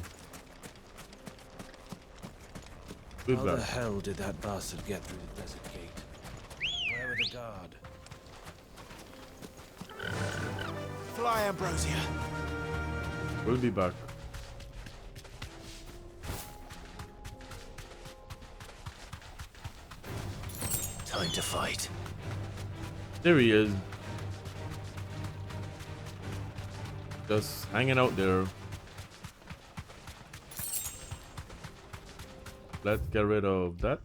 We'll How be the back. hell did that bastard get through the desert gate? Where were the guard? Fly, Ambrosia. We'll be back. Time to fight. There he is. Just hanging out there. Let's get rid of that.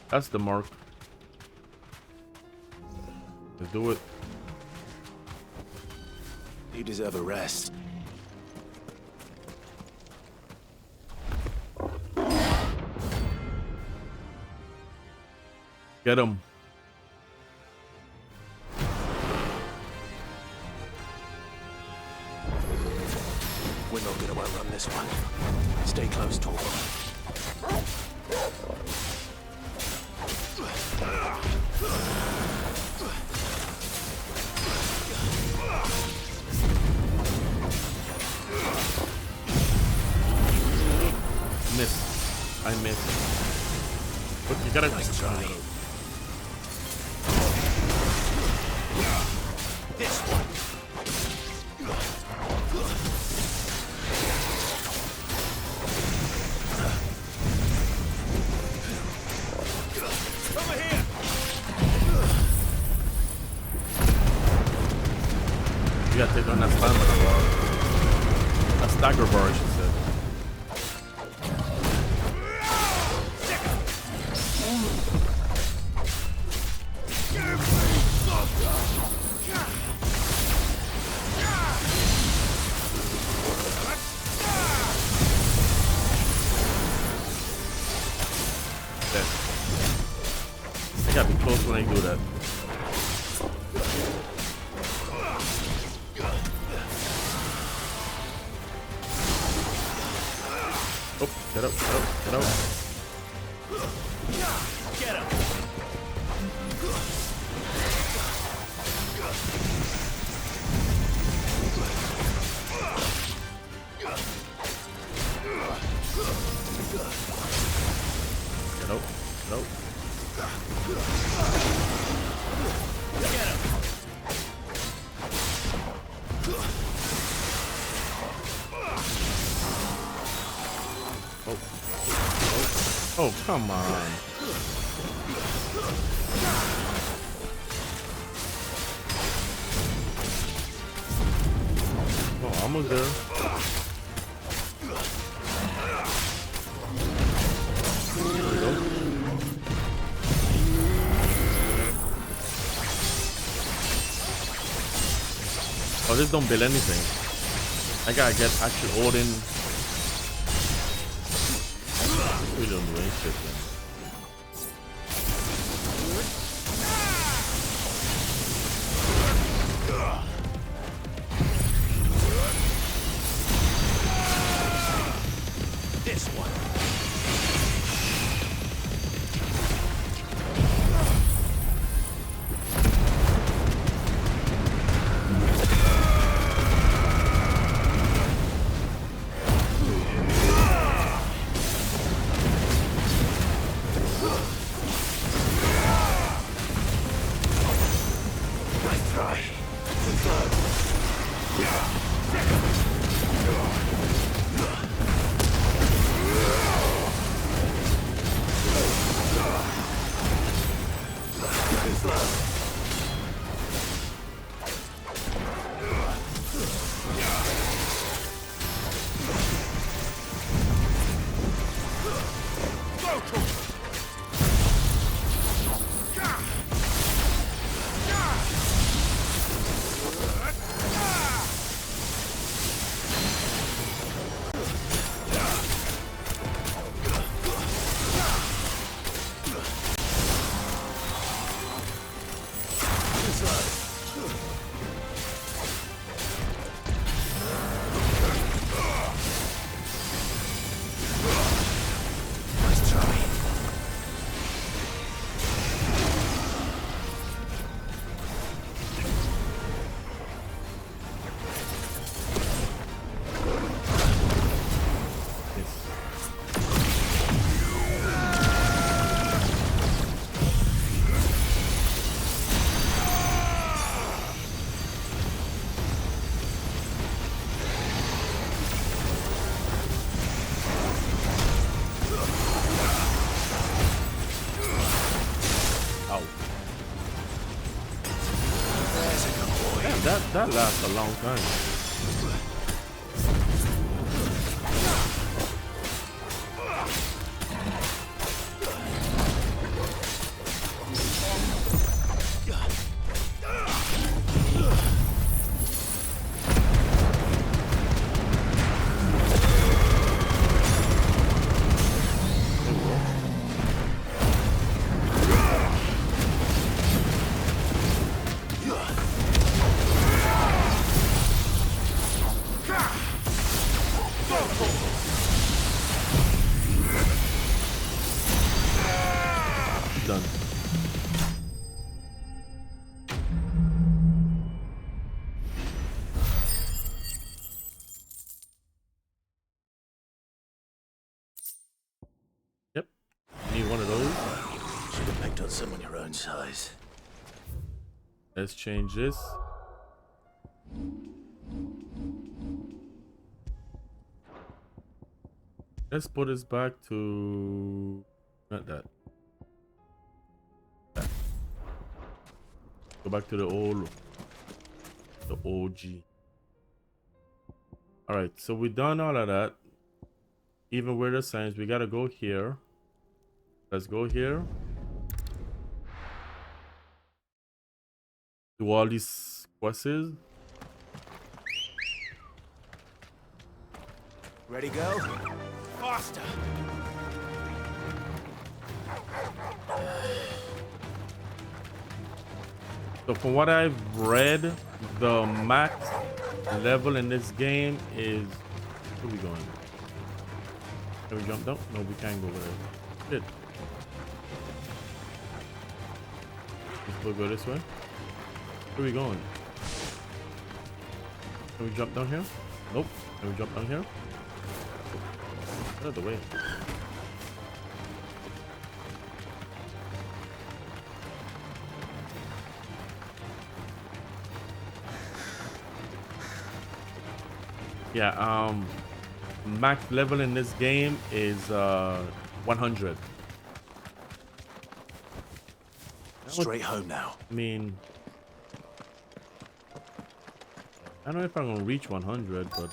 That's the mark. Let's do it. You deserve a rest. Get him. We're not gonna outrun this one. Stay close, Torvald. Miss. I missed. But you gotta try. This one. Over here. You gotta take on that stamina bar. A stagger bar, I should say. I gotta be close when I do that. Oh, get up, get up, get up. Get him. Get out, get out. Get him. Oh. Oh. Oh, come on. Oh, almost there. There we go. Oh, this don't build anything. I gotta get actual Odin. We don't do any shit then. This one. that lasts a long time. Done. Yep. Need one of those. Should have picked on someone your own size. Let's change this. Let's put this back to not that. That. Go back to the OG. All right, so we done all of that. Even with the signs, we gotta go here. Let's go here. Do all these quests. Ready, go? Faster! So from what I've read, the max level in this game is... Where are we going? Can we jump down? No, we can't go over there. Shit. Let's go this way. Where are we going? Can we jump down here? Nope. Can we jump down here? Get out of the way. Yeah, max level in this game is 100. Straight home now. I mean, I don't know if I'm gonna reach 100, but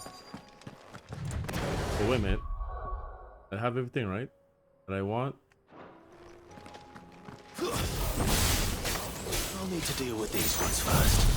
wait a minute. I have everything right that I want. I'll need to deal with these ones first.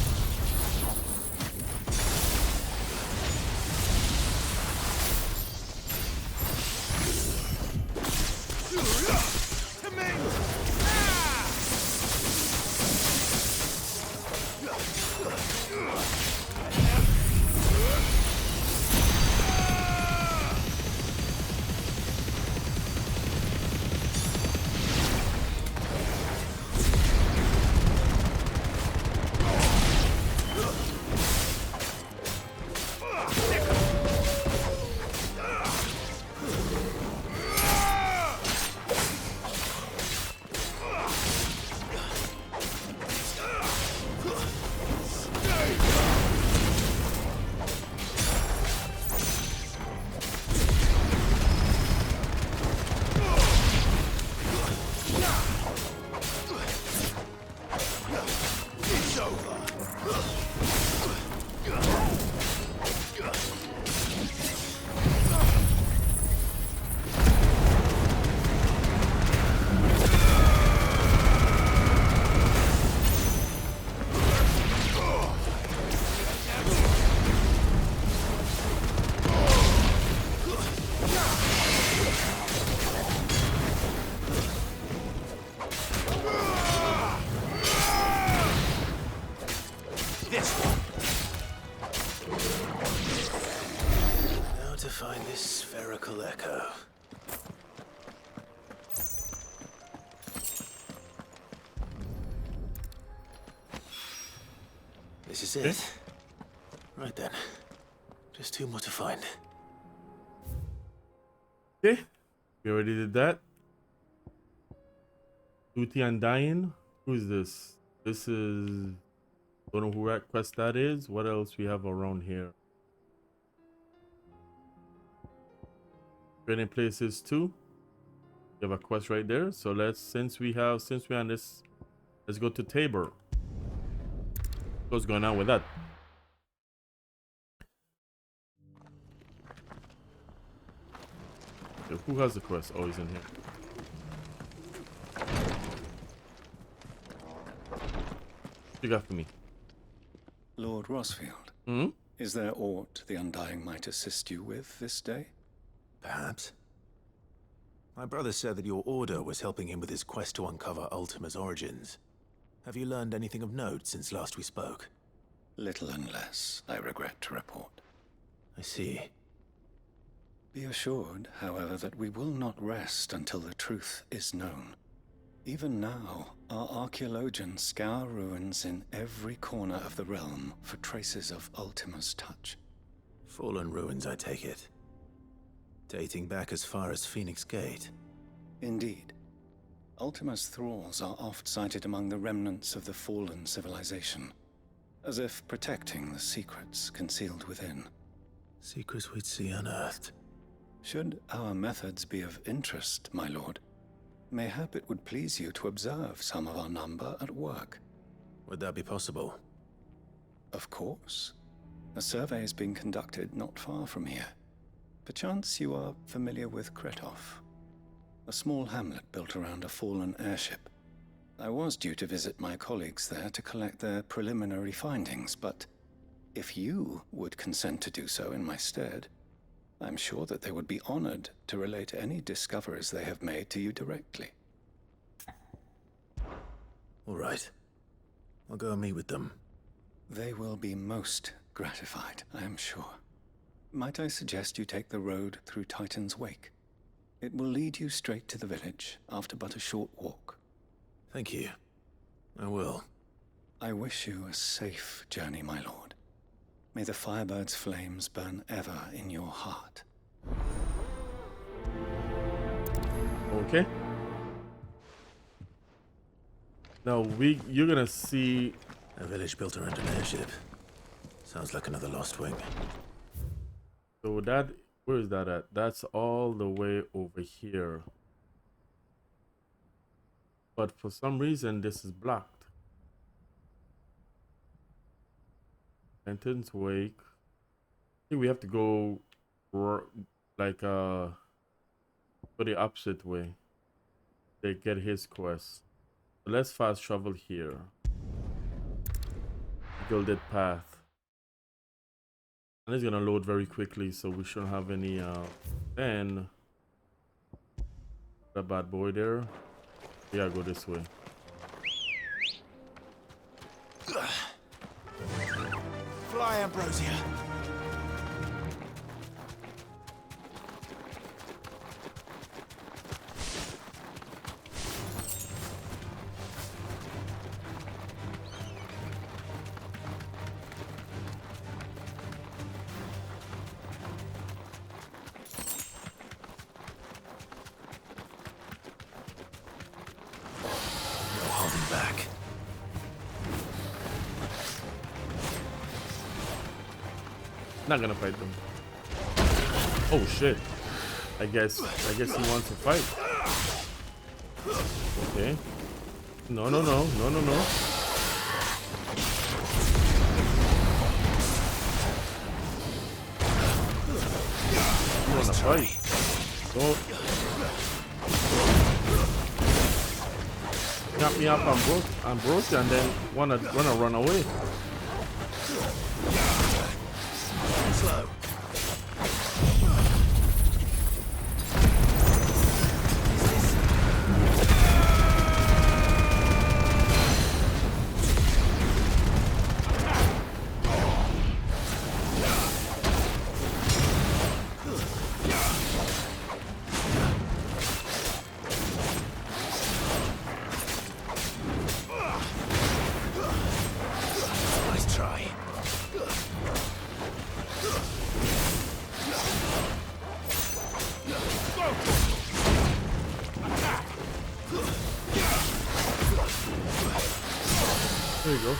Now to find this spherical echo. This is it. Right then. Just two more to find. Okay, we already did that. Duty Undying. Who is this? This is... Don't know who that quest that is. What else we have around here? Training places too. We have a quest right there. So let's since we're on this, let's go to Tabor. What's going on with that? Okay, who has the quest? Oh, he's in here. What you got for me? Lord Rosfield, is there aught the Undying might assist you with this day? Perhaps. My brother said that your order was helping him with his quest to uncover Ultima's origins. Have you learned anything of note since last we spoke? Little and less, I regret to report. I see. Be assured, however, that we will not rest until the truth is known. Even now, our archaeologians scour ruins in every corner of the realm for traces of Ultima's touch. Fallen ruins, I take it. Dating back as far as Phoenix Gate. Indeed. Ultima's thralls are oft sighted among the remnants of the fallen civilization, as if protecting the secrets concealed within. Secrets we'd see unearthed. Should our methods be of interest, my lord, mayhap it would please you to observe some of our number at work. Would that be possible? Of course. A survey is being conducted not far from here. Perchance you are familiar with Kretov, a small hamlet built around a fallen airship. I was due to visit my colleagues there to collect their preliminary findings, but if you would consent to do so in my stead, I'm sure that they would be honored to relate any discoveries they have made to you directly. All right. I'll go and meet with them. They will be most gratified, I am sure. Might I suggest you take the road through Titan's Wake? It will lead you straight to the village after but a short walk. Thank you. I will. I wish you a safe journey, my lord. May the Firebird's flames burn ever in your heart. Okay. Now you're gonna see a village built around an airship. Sounds like another lost wing. So where is that at? That's all the way over here. But for some reason this is blocked. Titan's Wake. I think we have to go like go the opposite way. They get his quest. So let's fast travel here. Gilded Path. And it's gonna load very quickly, so we shouldn't have any then the bad boy there. Yeah, go this way. Fly, Ambrosia. No holding back. Not gonna fight them. Oh shit. I guess he wants to fight. Okay. No. You wanna fight. Don't got me up on broke and then wanna run away. Slow. Nice try. There you go.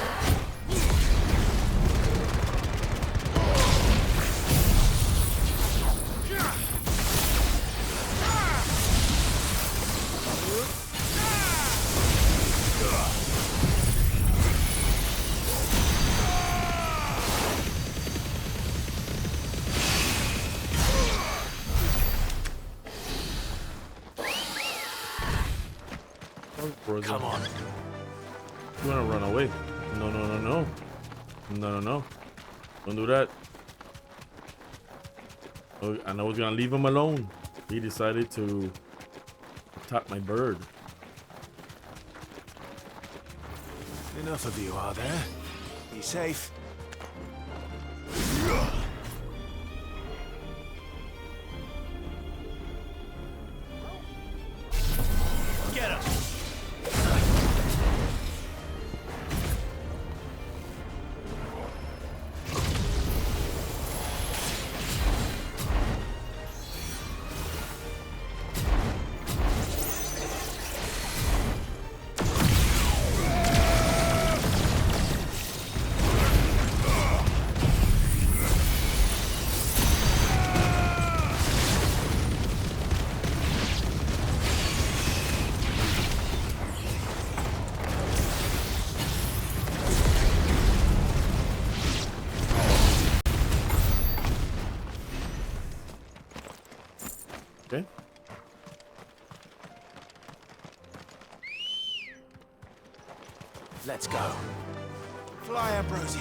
Come on. You wanna run away? No, no, no, no. No, no, no. Don't do that. Oh, and I was gonna leave him alone. He decided to attack my bird. Enough of you, are there? Be safe. Get him! Okay. Let's go. Fly, Ambrosia.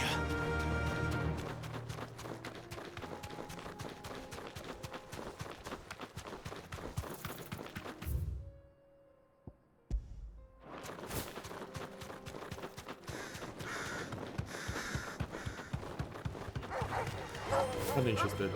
I'm interested.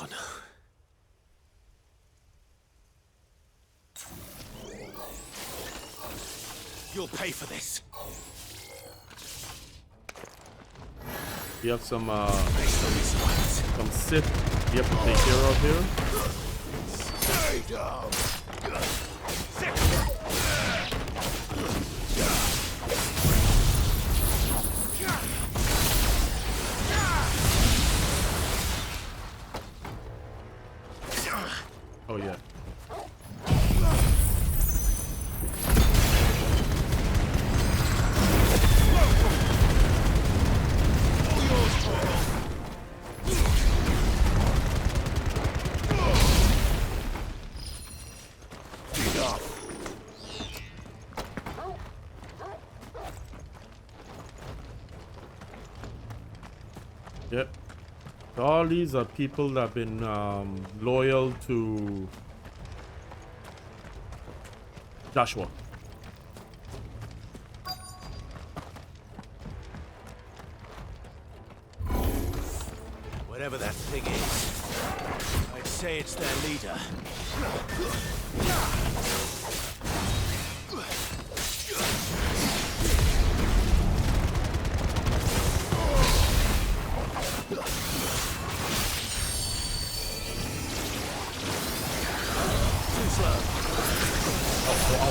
Oh no. You'll pay for this. You have some Sith you have to take care of here. Stay down. Oh yeah. Yep. So all these are people that have been loyal to Joshua. Whatever that thing is, I'd say it's their leader.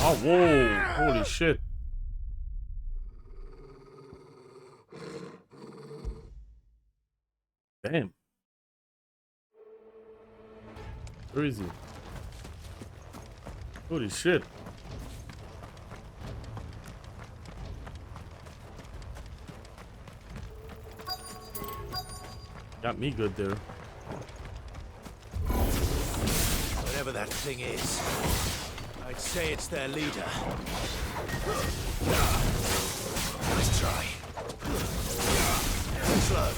Oh, whoa! Holy shit! Damn. Where is he? Holy shit. Got me good there. Whatever that thing is, I'd say it's their leader. Nice try. Slow.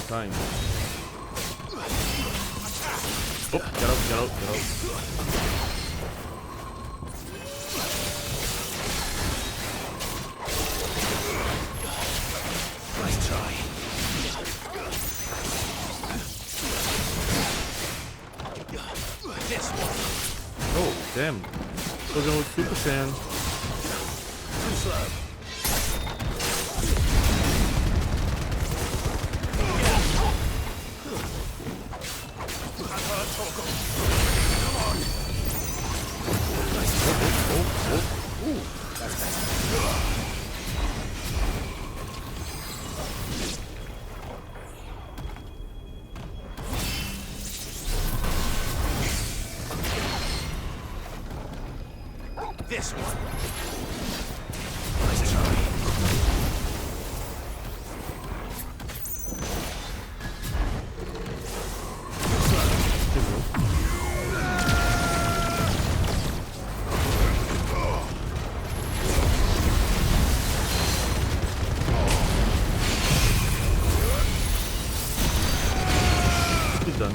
time. Oh, get out, get out, get out. Nice try. This one. Oh, damn. We're going with Super Saiyan. Too slow. This one. Nice try. He's done.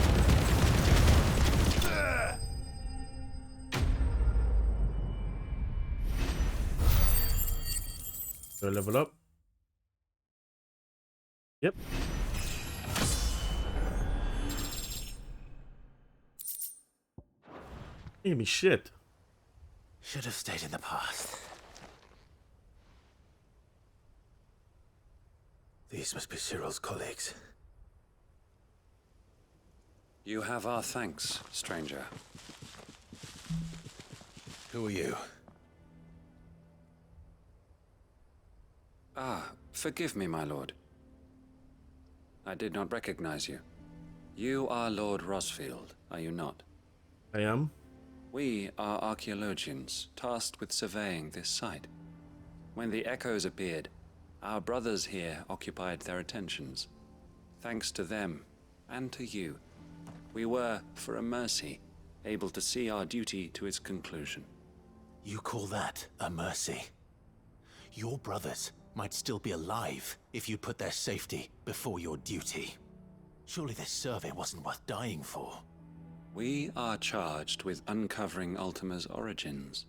Go level up. Yep. Give me shit. Should have stayed in the past. These must be Cyril's colleagues. You have our thanks, stranger. Who are you? Ah, forgive me, my lord. I did not recognize you. You are Lord Rosfield, are you not? I am. We are archaeologians, tasked with surveying this site. When the echoes appeared, our brothers here occupied their attentions. Thanks to them, and to you, we were, for a mercy, able to see our duty to its conclusion. You call that a mercy? Your brothers might still be alive if you put their safety before your duty. Surely this survey wasn't worth dying for. We are charged with uncovering Ultima's origins.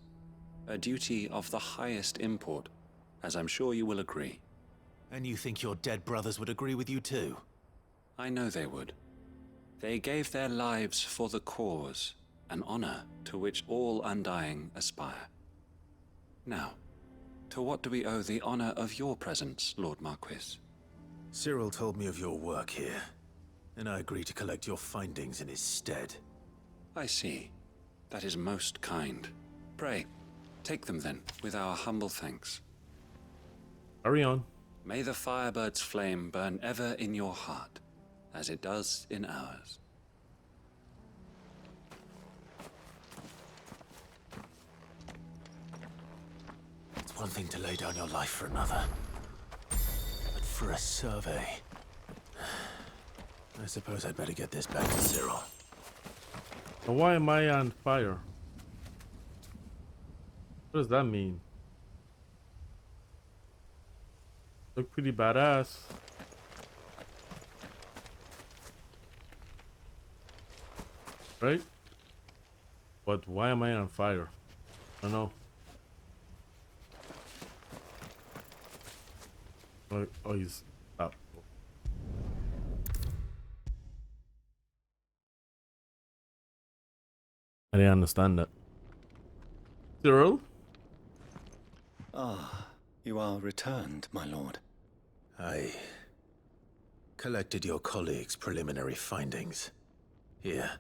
A duty of the highest import, as I'm sure you will agree. And you think your dead brothers would agree with you too? I know they would. They gave their lives for the cause, an honor to which all Undying aspire. Now, to what do we owe the honor of your presence, Lord Marquis? Cyril told me of your work here, and I agreed to collect your findings in his stead. I see. That is most kind. Pray, take them then, with our humble thanks. Hurry on. May the Firebird's flame burn ever in your heart, as it does in ours. It's one thing to lay down your life for another, but for a survey... I suppose I'd better get this back to Cyril. But why am I on fire? What does that mean? Look pretty badass. Right? But why am I on fire? I don't know. Oh, he's up. I didn't understand that. Cyril? Ah, you are returned, my lord. I collected your colleagues' preliminary findings. Here,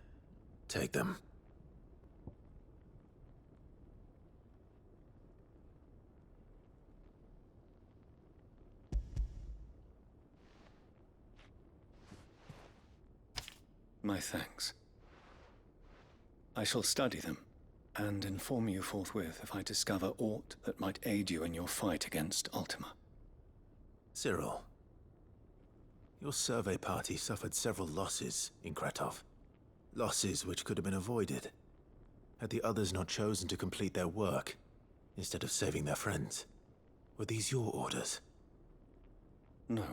take them. My thanks. I shall study them, and inform you forthwith if I discover aught that might aid you in your fight against Ultima. Cyril, your survey party suffered several losses in Kretov. Losses which could have been avoided, had the others not chosen to complete their work, instead of saving their friends. Were these your orders? No.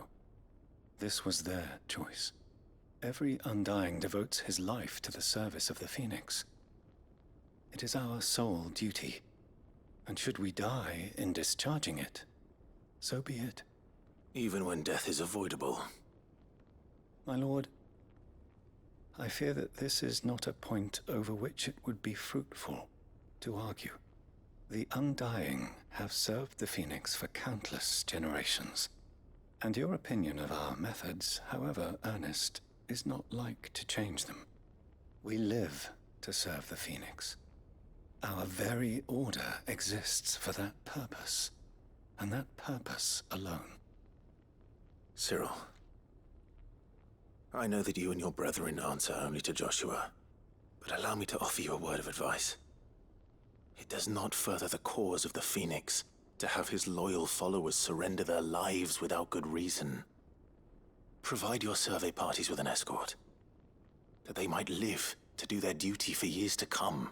This was their choice. Every Undying devotes his life to the service of the Phoenix. It is our sole duty, and should we die in discharging it, so be it. Even when death is avoidable. My lord, I fear that this is not a point over which it would be fruitful to argue. The Undying have served the Phoenix for countless generations, and your opinion of our methods, however earnest, is not like to change them. We live to serve the Phoenix. Our very order exists for that purpose, and that purpose alone. Cyril, I know that you and your brethren answer only to Joshua, but allow me to offer you a word of advice. It does not further the cause of the Phoenix to have his loyal followers surrender their lives without good reason. Provide your survey parties with an escort, that they might live to do their duty for years to come.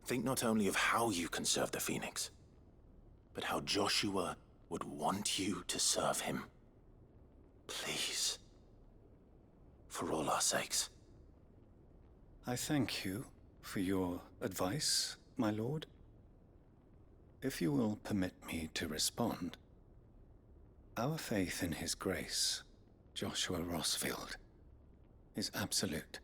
Think not only of how you can serve the Phoenix, but how Joshua would want you to serve him. Please. For all our sakes. I thank you for your advice, my lord. If you will permit me to respond, our faith in his grace, Joshua Rossfield, is absolute.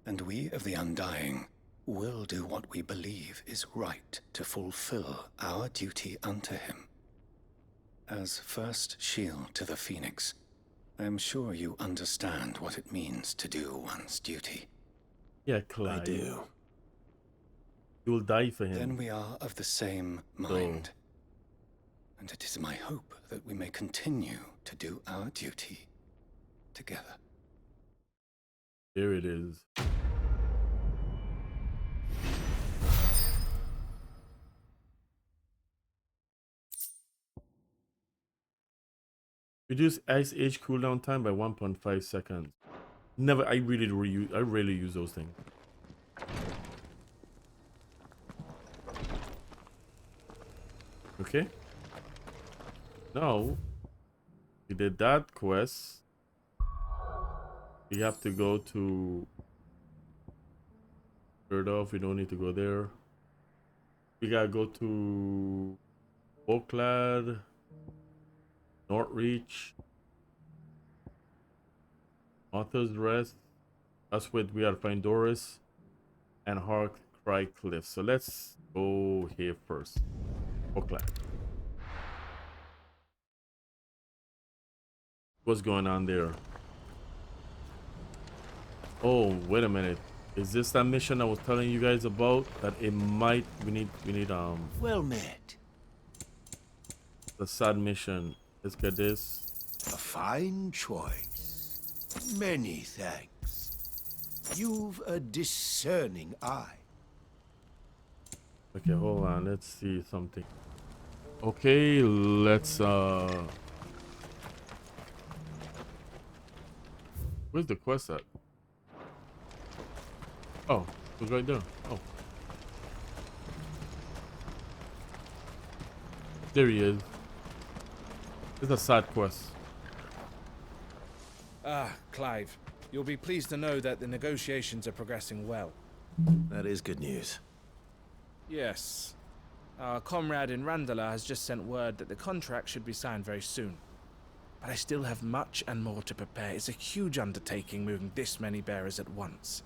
And we of the Undying will do what we believe is right to fulfill our duty unto him. As first shield to the Phoenix, I am sure you understand what it means to do one's duty. Yeah, Clive. I do. You will die for him. Then we are of the same mind. And it is my hope that we may continue to do our duty together. There it is. Reduce Ice Age cooldown time by 1.5 seconds. Never, I rarely use those things. Okay. Now, we did that quest. We have to go to third off. We don't need to go there. We gotta go to Oaklad, Northreach, Author's Rest. That's what we gotta find Doris and Hark Cry Cliff. So let's go here first. Oaklad. What's going on there? Oh, wait a minute. Is this that mission I was telling you guys about? That it might we need Well met. The side mission. Let's get this. A fine choice. Many thanks. You've a discerning eye. Okay, hold on. Let's see something. Okay, let's where's the quest at? Oh, it was right there. Oh. There he is. It's a side quest. Ah, Clive. You'll be pleased to know that the negotiations are progressing well. That is good news. Yes. Our comrade in Randala has just sent word that the contract should be signed very soon. But I still have much and more to prepare. It's a huge undertaking moving this many bearers at once.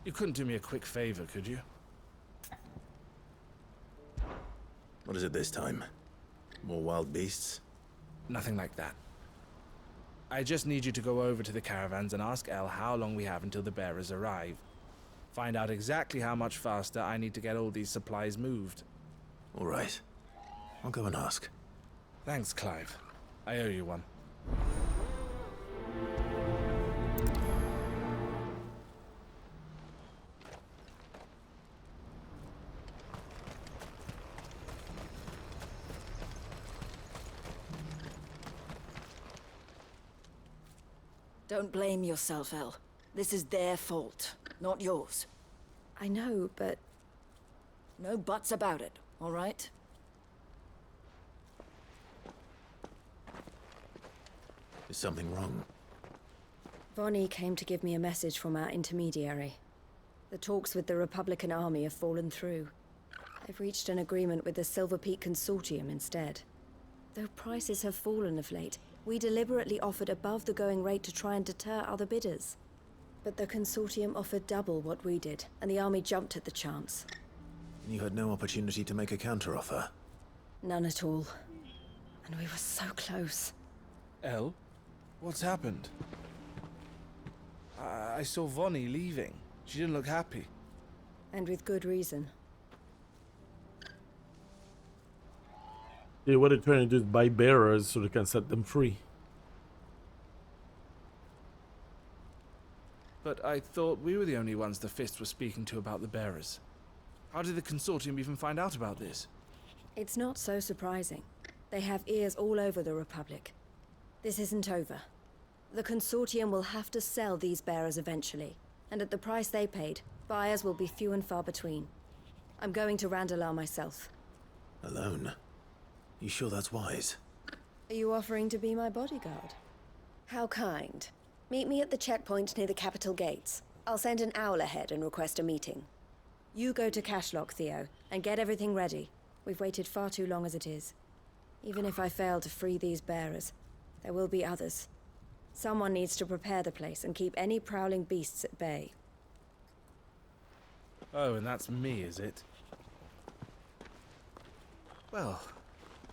You couldn't do me a quick favor, could you? What is it this time? More wild beasts? Nothing like that. I just need you to go over to the caravans and ask El how long we have until the bearers arrive. Find out exactly how much faster I need to get all these supplies moved. All right. I'll go and ask. Thanks, Clive. I owe you one. Don't blame yourself, El. This is their fault, not yours. I know, but... No buts about it, all right? Is something wrong? Vonnie came to give me a message from our intermediary. The talks with the Republican army have fallen through. They've reached an agreement with the Silver Peak Consortium instead. Though prices have fallen of late, we deliberately offered above the going rate to try and deter other bidders. But the Consortium offered double what we did, and the army jumped at the chance. You had no opportunity to make a counteroffer? None at all. And we were so close. Elle? What's happened? I saw Vonnie leaving. She didn't look happy. And with good reason. Yeah, what they're trying to do is buy bearers so they can set them free. But I thought we were the only ones the Fist was speaking to about the bearers. How did the Consortium even find out about this? It's not so surprising. They have ears all over the Republic. This isn't over. The Consortium will have to sell these bearers eventually, and at the price they paid, buyers will be few and far between. I'm going to Randalar myself. Alone? You sure that's wise? Are you offering to be my bodyguard? How kind. Meet me at the checkpoint near the Capital gates. I'll send an owl ahead and request a meeting. You go to Cashlock, Theo, and get everything ready. We've waited far too long as it is. Even if I fail to free these bearers, there will be others. Someone needs to prepare the place and keep any prowling beasts at bay. Oh, and that's me, is it? Well,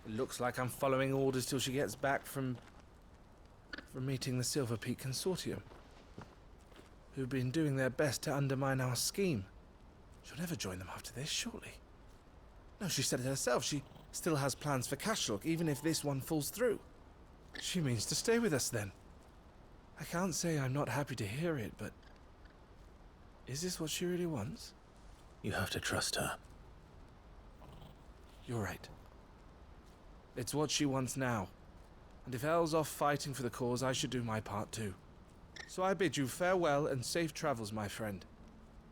it looks like I'm following orders till she gets back from meeting the Silver Peak Consortium, who've been doing their best to undermine our scheme. She'll never join them after this, surely. No, she said it herself. She still has plans for Cashlock, even if this one falls through. She means to stay with us, then. I can't say I'm not happy to hear it, but... is this what she really wants? You have to trust her. You're right. It's what she wants now. And if Elle's off fighting for the cause, I should do my part too. So I bid you farewell and safe travels, my friend.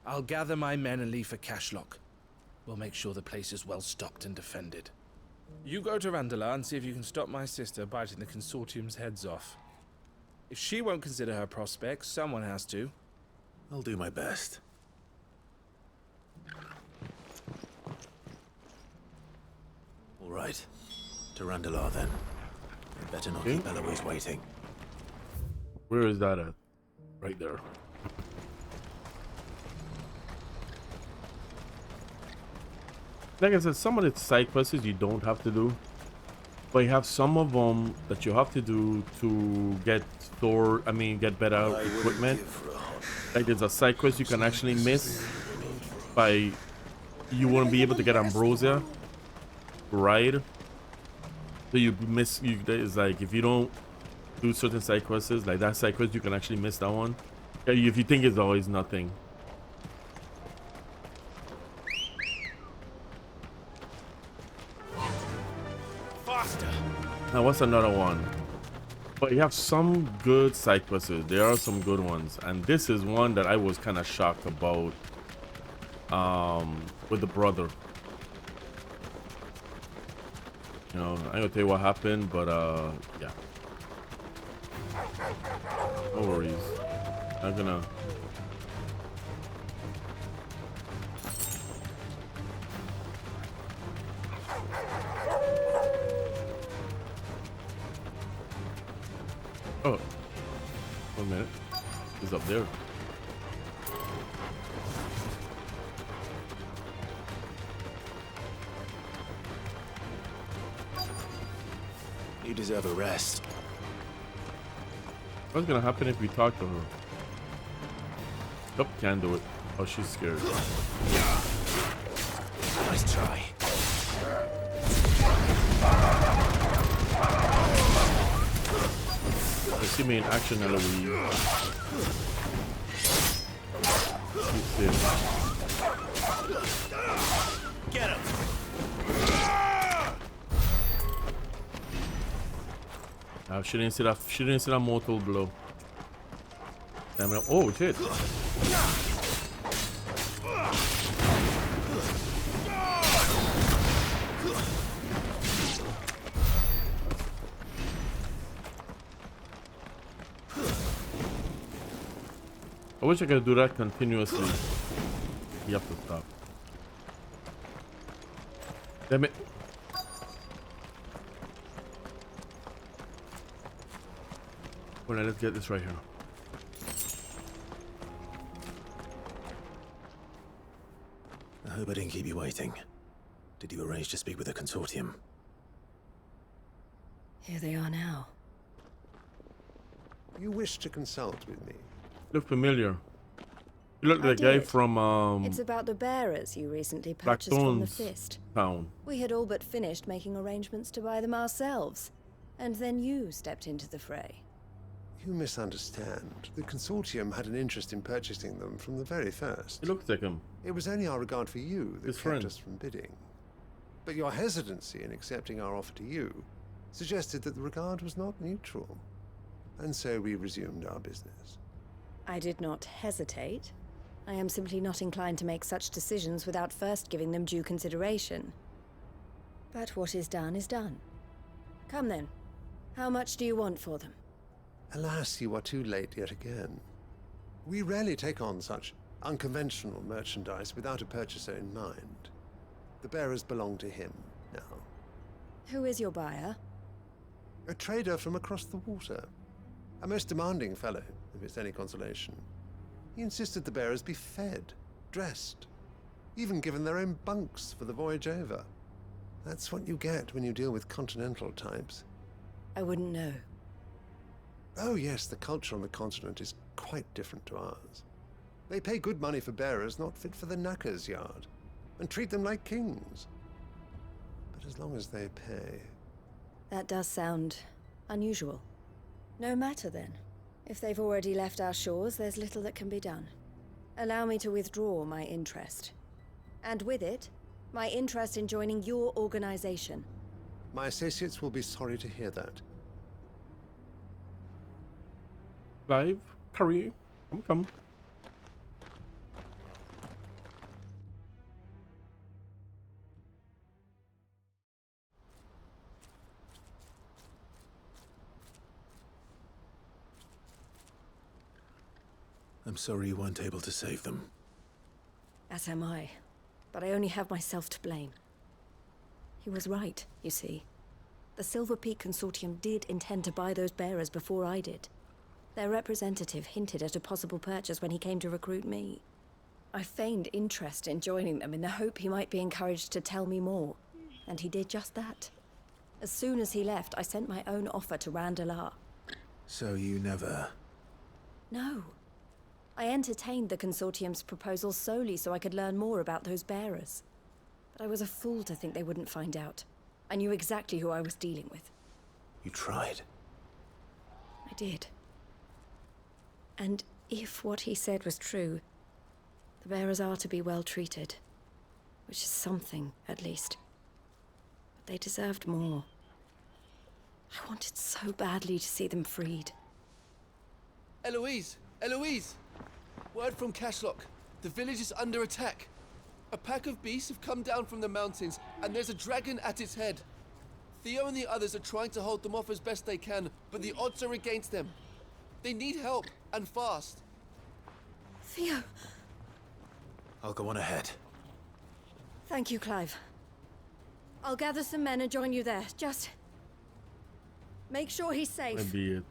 I'll gather my men and leave for Cashlock. We'll make sure the place is well stocked and defended. You go to Randalar and see if you can stop my sister biting the Consortium's heads off. If she won't consider her prospects, someone has to. I'll do my best. All right. To Randalar, then. Better not keep Eloise waiting. Where is that at? Right there. Like I said, some of the side quests you don't have to do, but you have some of them that you have to do to get get better equipment. Like there's a side quest you can actually miss by you won't be able to get Ambrosia, right? So you miss it's like if you don't do certain side quests, like that side quest, you can actually miss that one. If you think it's always nothing. Now what's another one? But you have some good side quests. There are some good ones, and this is one that I was kind of shocked about. With the brother. You know, I ain't gonna tell you what happened, but yeah. No worries. I'm gonna. Oh, 1 minute. He's up there. You deserve a rest. What's gonna happen if we talk to her? Nope, can't do it. Oh, she's scared. Nice try. You see me in action, Eloise. Get him! She didn't see that. She didn't see that mortal blow. Damn it! Oh shit! I wish I could do that continuously. You have to stop. Damn it. Alright, let's get this right here. I hope I didn't keep you waiting. Did you arrange to speak with the consortium? Here they are now. You wish to consult with me? Look familiar. You look I like the guy did. from It's about the bearers you recently Black purchased from the Thorns Fist. town. We had all but finished making arrangements to buy them ourselves, and then you stepped into the fray. You misunderstand. The consortium had an interest in purchasing them from the very first. He looks like him. It was only our regard for you that His kept friend. us from bidding. But your hesitancy in accepting our offer to you suggested that the regard was not mutual. And so we resumed our business. I did not hesitate. I am simply not inclined to make such decisions without first giving them due consideration. But what is done is done. Come then. How much do you want for them? Alas, you are too late yet again. We rarely take on such unconventional merchandise without a purchaser in mind. The bearers belong to him now. Who is your buyer? A trader from across the water. A most demanding fellow, if it's any consolation. He insisted the bearers be fed, dressed, even given their own bunks for the voyage over. That's what you get when you deal with continental types. I wouldn't know. Oh yes, the culture on the continent is quite different to ours. They pay good money for bearers not fit for the knacker's yard, and treat them like kings. But as long as they pay... That does sound unusual. No matter then. If they've already left our shores, there's little that can be done. Allow me to withdraw my interest. And with it, my interest in joining your organization. My associates will be sorry to hear that. Live, Curry, come. I'm sorry you weren't able to save them. As am I. But I only have myself to blame. He was right, you see. The Silver Peak Consortium did intend to buy those bearers before I did. Their representative hinted at a possible purchase when he came to recruit me. I feigned interest in joining them in the hope he might be encouraged to tell me more, and he did just that. As soon as he left, I sent my own offer to Randalar. So you never... No. I entertained the Consortium's proposal solely so I could learn more about those bearers. But I was a fool to think they wouldn't find out. I knew exactly who I was dealing with. You tried. I did. And if what he said was true, the bearers are to be well treated. Which is something, at least. But they deserved more. I wanted so badly to see them freed. Eloise! Eloise! Word from Cashlock. The village is under attack. A pack of beasts have come down from the mountains, and there's a dragon at its head. Theo and the others are trying to hold them off as best they can, but the odds are against them. They need help, and fast. Theo! I'll go on ahead. Thank you, Clive. I'll gather some men and join you there. Just... make sure he's safe. That'd be it.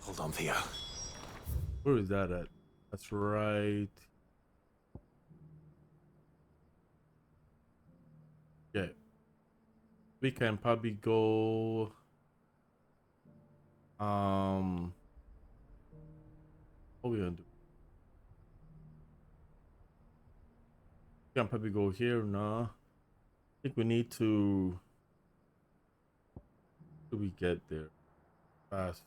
Hold on, Theo. Where is that at? That's right. Okay. We can probably go. What we gonna do? We can probably go here. Nah. I think we need to. How do we get there fast?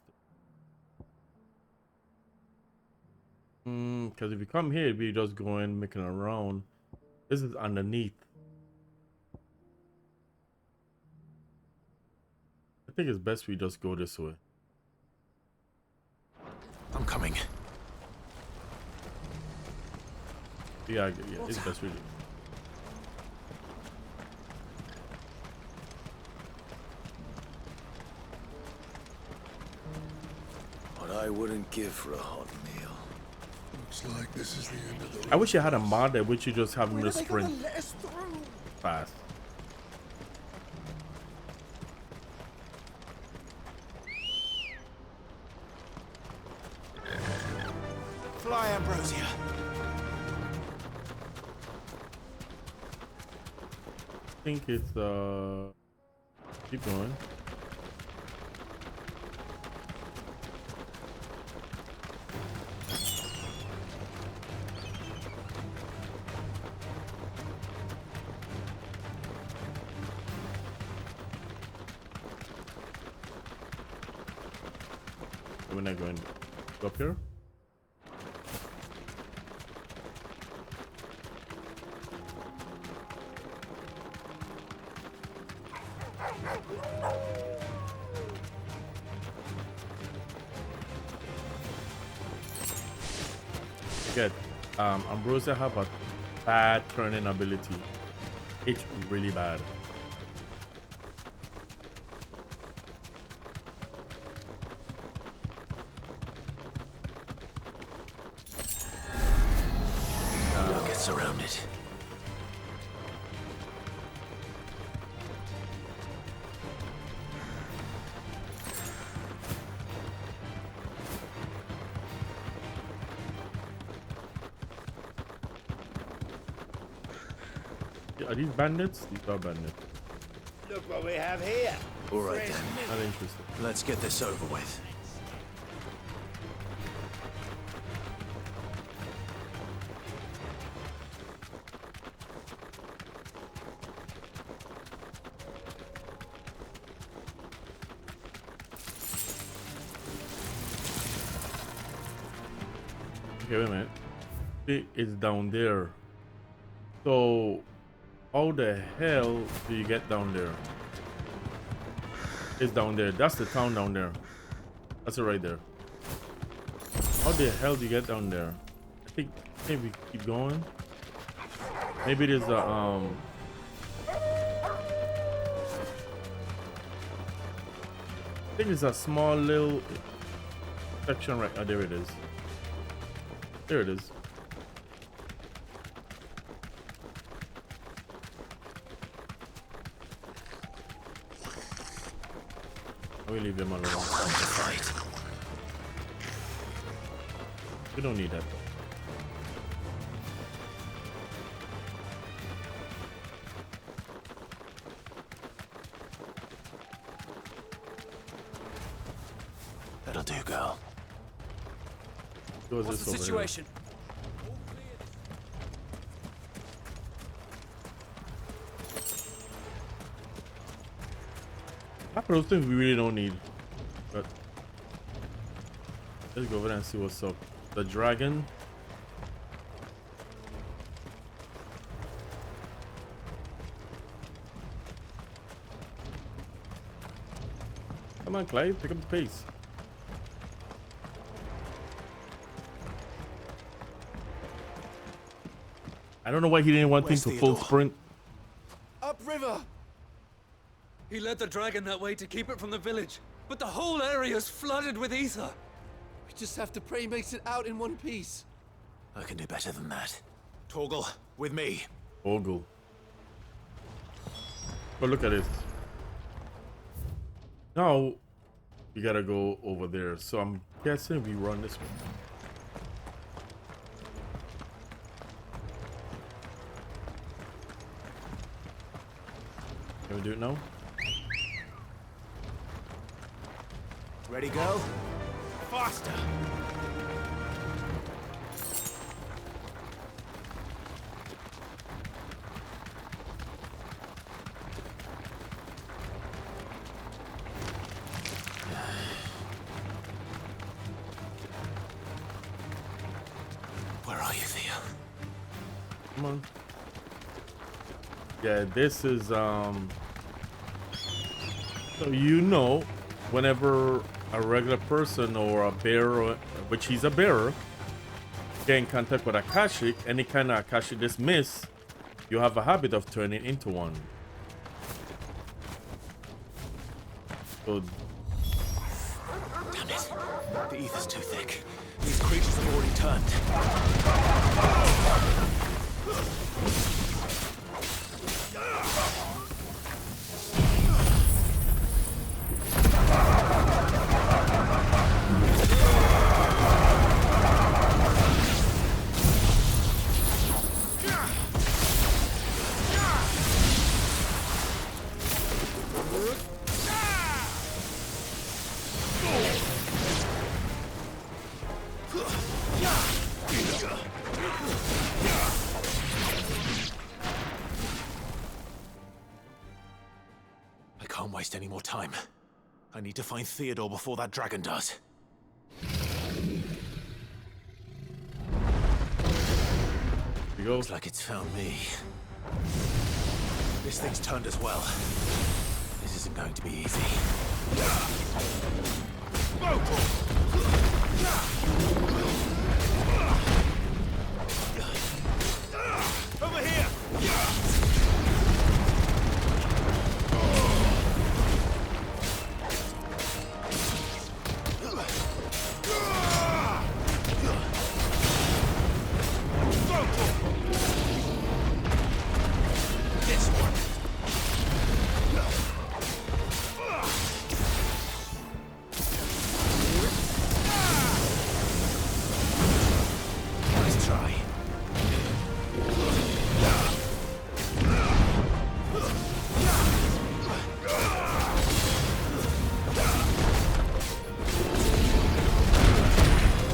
Because if you come here, we just going making around. This is underneath. I think it's best we just go this way. I'm coming. Yeah, it's best we do. I wouldn't give for a hot meal. Looks like this is the end of the I wish I had a mod that would you just have him to sprint let us through? fast. Fly, Ambrosia. I think it's keep going. We're not going to go up here. Good. Ambrosia have a bad turning ability. It's really bad. We'll get surrounded. Are these bandits? These are bandits. Look what we have here. All right then. Not interested. Let's get this over with. Okay, wait a minute. It is down there. So, how the hell do you get down there? It's down there. That's the town down there. That's it right there. How the hell do you get down there? I think maybe keep going. Maybe there's a I think it's a small little section right. Oh, there it is. There it is. I will leave them alone. We don't need that though. That'll do, girl. What's the situation? Half of those things we really don't need. But let's go over there and see what's up. The dragon. Come on, Clive, pick up the pace. I don't know why he didn't want things to full sprint. Upriver! He led the dragon that way to keep it from the village, but the whole area is flooded with ether. We just have to pray he makes it out in one piece. I can do better than that. Torgal, with me. Torgal. But look at this. Now we gotta go over there. So I'm guessing we run this one. Can we do it now? Ready, go? Faster! Where are you, Theo? Come on. Yeah, this is so you know, whenever a regular person or a bearer, which he's a bearer, get in contact with Akashic, any kind of Akashic dismiss, you have a habit of turning into one. So Damn it. The ether's too thick. These creatures have already turned. I can't waste any more time. I need to find Theodore before that dragon does. Looks like it's found me. This thing's turned as well. This isn't going to be easy. Over here! This one. Nice try.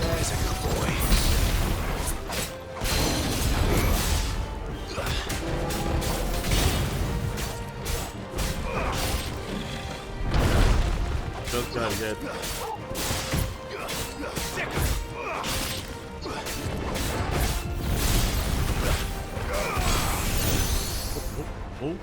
There's a good boy. Just gotta get. Oh.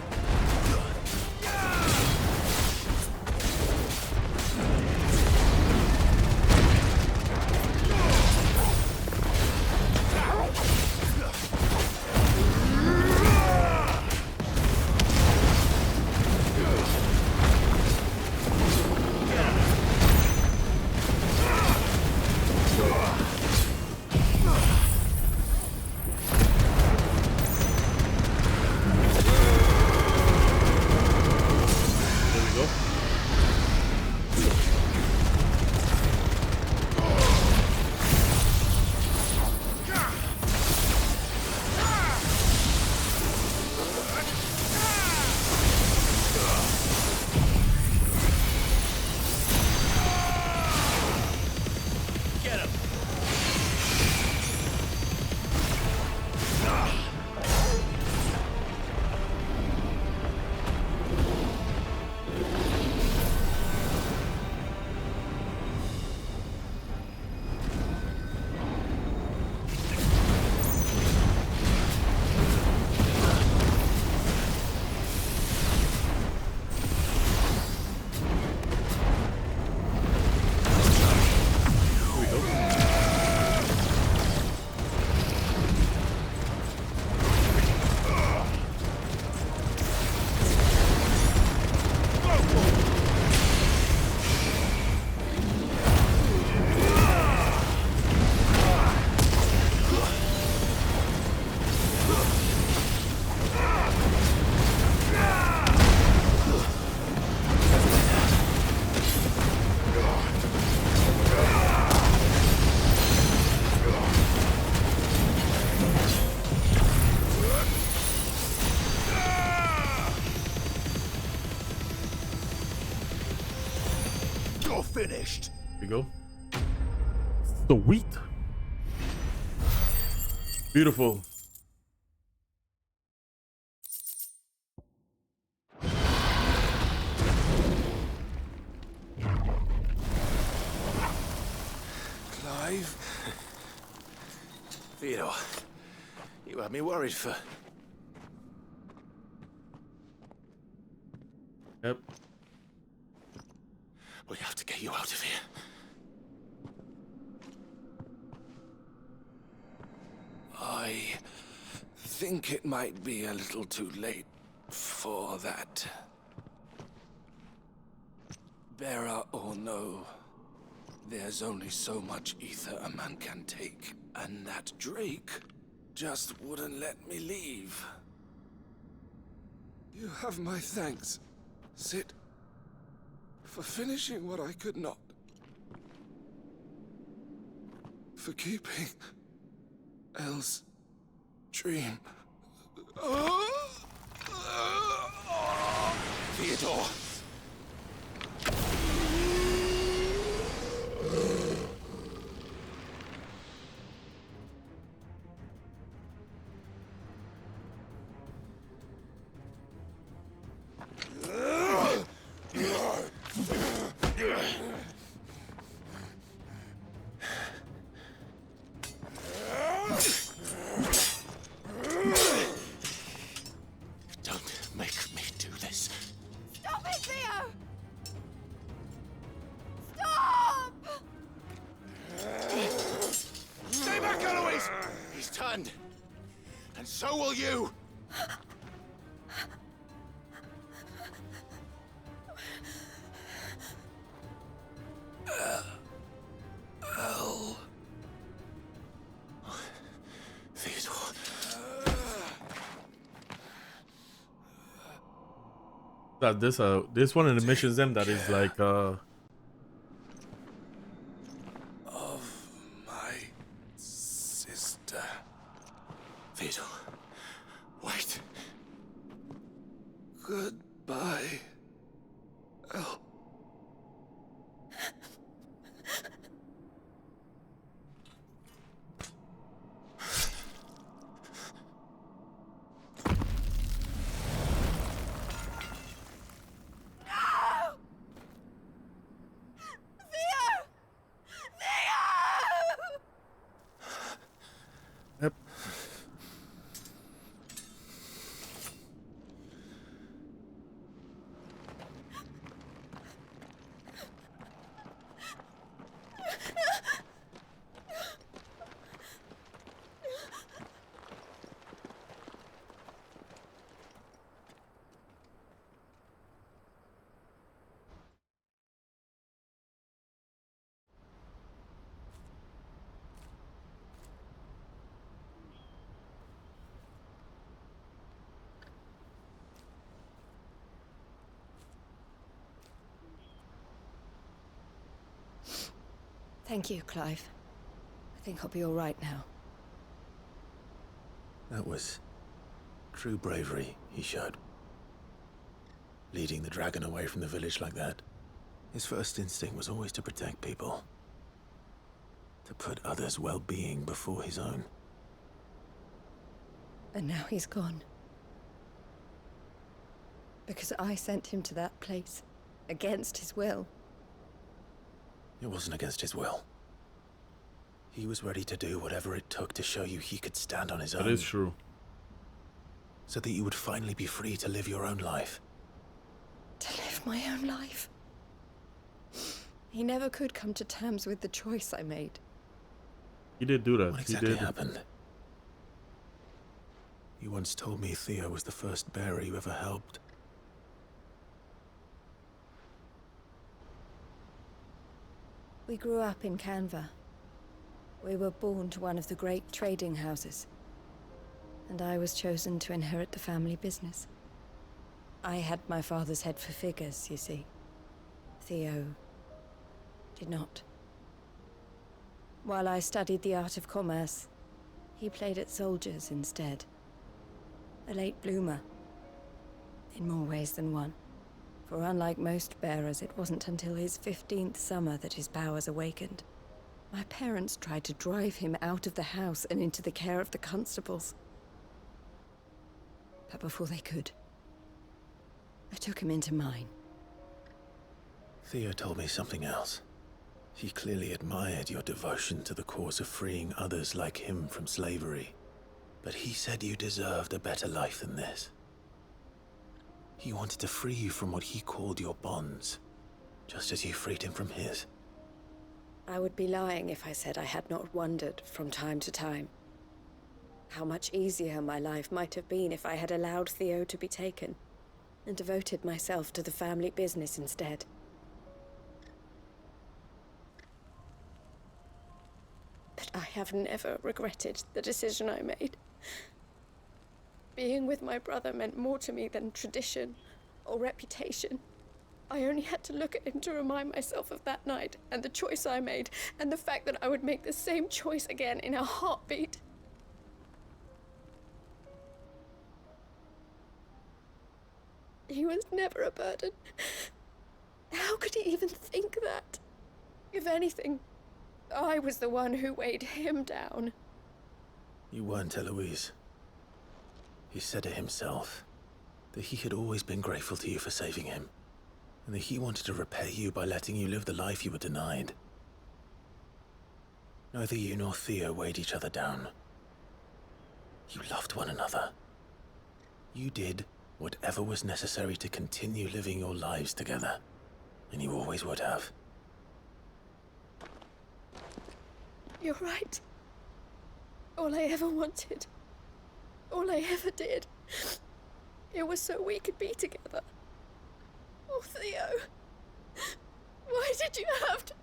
Finished. Here we go. Sweet. Beautiful. Clive? Theodore, you had me worried for... Yep. We have to get you out of here. I think it might be a little too late for that. Bearer or no, There's only so much ether a man can take, and that Drake just wouldn't let me leave. You have my thanks, Cid, for finishing what I could not. For keeping Elle's dream. Theodore! Don't make me do this. Stop it, Theo! Stop! Stay back, Eloise! He's turned. And so will you! Elle. Theodore. That this one of the missions them that is like Of my sister. Theodore. Wait. Goodbye, Elle. Yep. Thank you, Clive. I think I'll be all right now. That was true bravery he showed. Leading the dragon away from the village like that. His first instinct was always to protect people. To put others' well-being before his own. And now he's gone. Because I sent him to that place, against his will. It wasn't against his will. He was ready to do whatever it took to show you he could stand on his own. That is true. So that you would finally be free to live your own life. To live my own life. He never could come to terms with the choice I made. He did do that. What He exactly did. happened? You once told me Theo was the first bearer you ever helped. We grew up in Canva. We were born to one of the great trading houses. And I was chosen to inherit the family business. I had my father's head for figures, you see. Theo did not. While I studied the art of commerce, he played at soldiers instead. A late bloomer. In more ways than one. For unlike most bearers, it wasn't until his 15th summer that his powers awakened. My parents tried to drive him out of the house and into the care of the constables. But before they could, I took him into mine. Theo told me something else. He clearly admired your devotion to the cause of freeing others like him from slavery. But he said you deserved a better life than this. He wanted to free you from what he called your bonds, just as you freed him from his. I would be lying if I said I had not wondered from time to time how much easier my life might have been if I had allowed Theo to be taken and devoted myself to the family business instead. I have never regretted the decision I made. Being with my brother meant more to me than tradition or reputation. I only had to look at him to remind myself of that night and the choice I made and the fact that I would make the same choice again in a heartbeat. He was never a burden. How could he even think that? If anything, I was the one who weighed him down. You weren't, Eloise. He said it himself, that he had always been grateful to you for saving him, and that he wanted to repay you by letting you live the life you were denied. Neither you nor Theo weighed each other down. You loved one another. You did whatever was necessary to continue living your lives together, and you always would have. You're right. All I ever wanted, all I ever did, it was so we could be together. Oh, Theo, why did you have to...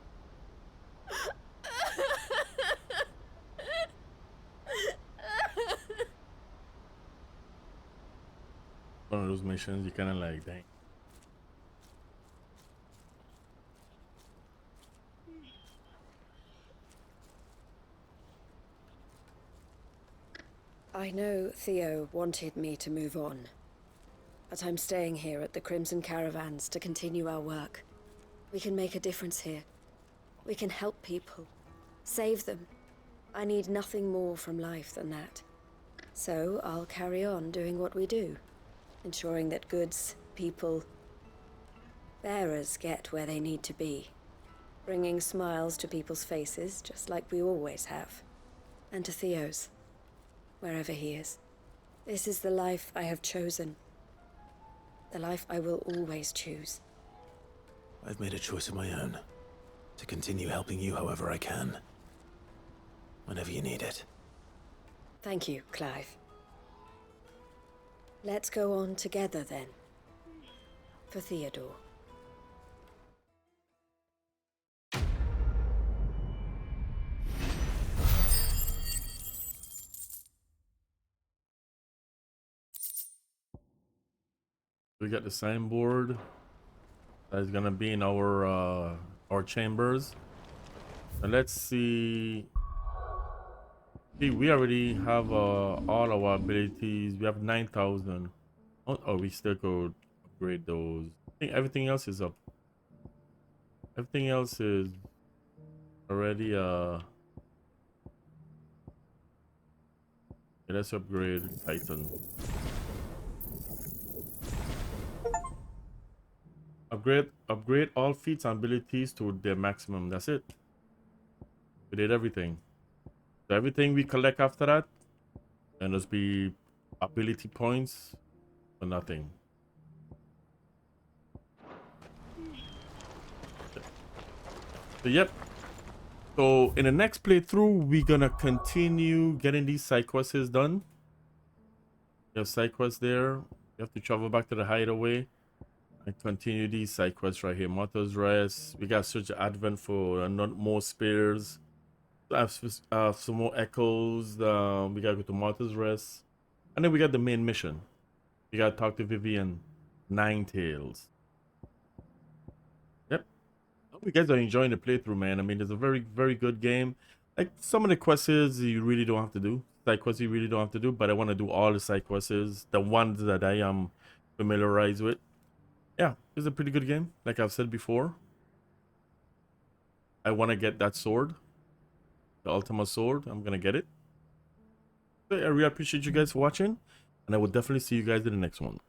One of those missions you kind of like, dang. I know Theo wanted me to move on, but I'm staying here at the Crimson Caravans to continue our work. We can make a difference here. We can help people, save them. I need nothing more from life than that. So I'll carry on doing what we do, ensuring that goods, people, bearers get where they need to be, bringing smiles to people's faces just like we always have, and to Theo's. Wherever he is. This is the life I have chosen. The life I will always choose. I've made a choice of my own, to continue helping you however I can. Whenever you need it. Thank you, Clive. Let's go on together then. For Theodore. We got the signboard that's gonna be in our chambers. And let's see. See, we already have all our abilities. We have 9,000. Oh, we still could upgrade those. I think everything else is up. Everything else is already yeah, let's upgrade Titan. Upgrade all feats and abilities to their maximum. That's it. We did everything. So everything we collect after that, and just be ability points for nothing. So yep. So in the next playthrough, we're gonna continue getting these side quests done. You have side quests there. You have to travel back to the hideaway. And continue these side quests right here. Martha's Rest. We got search Advent for not more spears. Have some more echoes. We gotta go to Martha's Rest. And then we got the main mission. We gotta talk to Vivian Ninetales. Yep. I hope you guys are enjoying the playthrough, man. I mean, it's a very, very good game. Like, some of the quests you really don't have to do. Side quests you really don't have to do. But I want to do all the side quests. The ones that I am familiarized with. Yeah, it's a pretty good game. Like I've said before, I want to get that sword, the Ultima sword. I'm gonna get it. So I really appreciate you guys for watching, and I will definitely see you guys in the next one.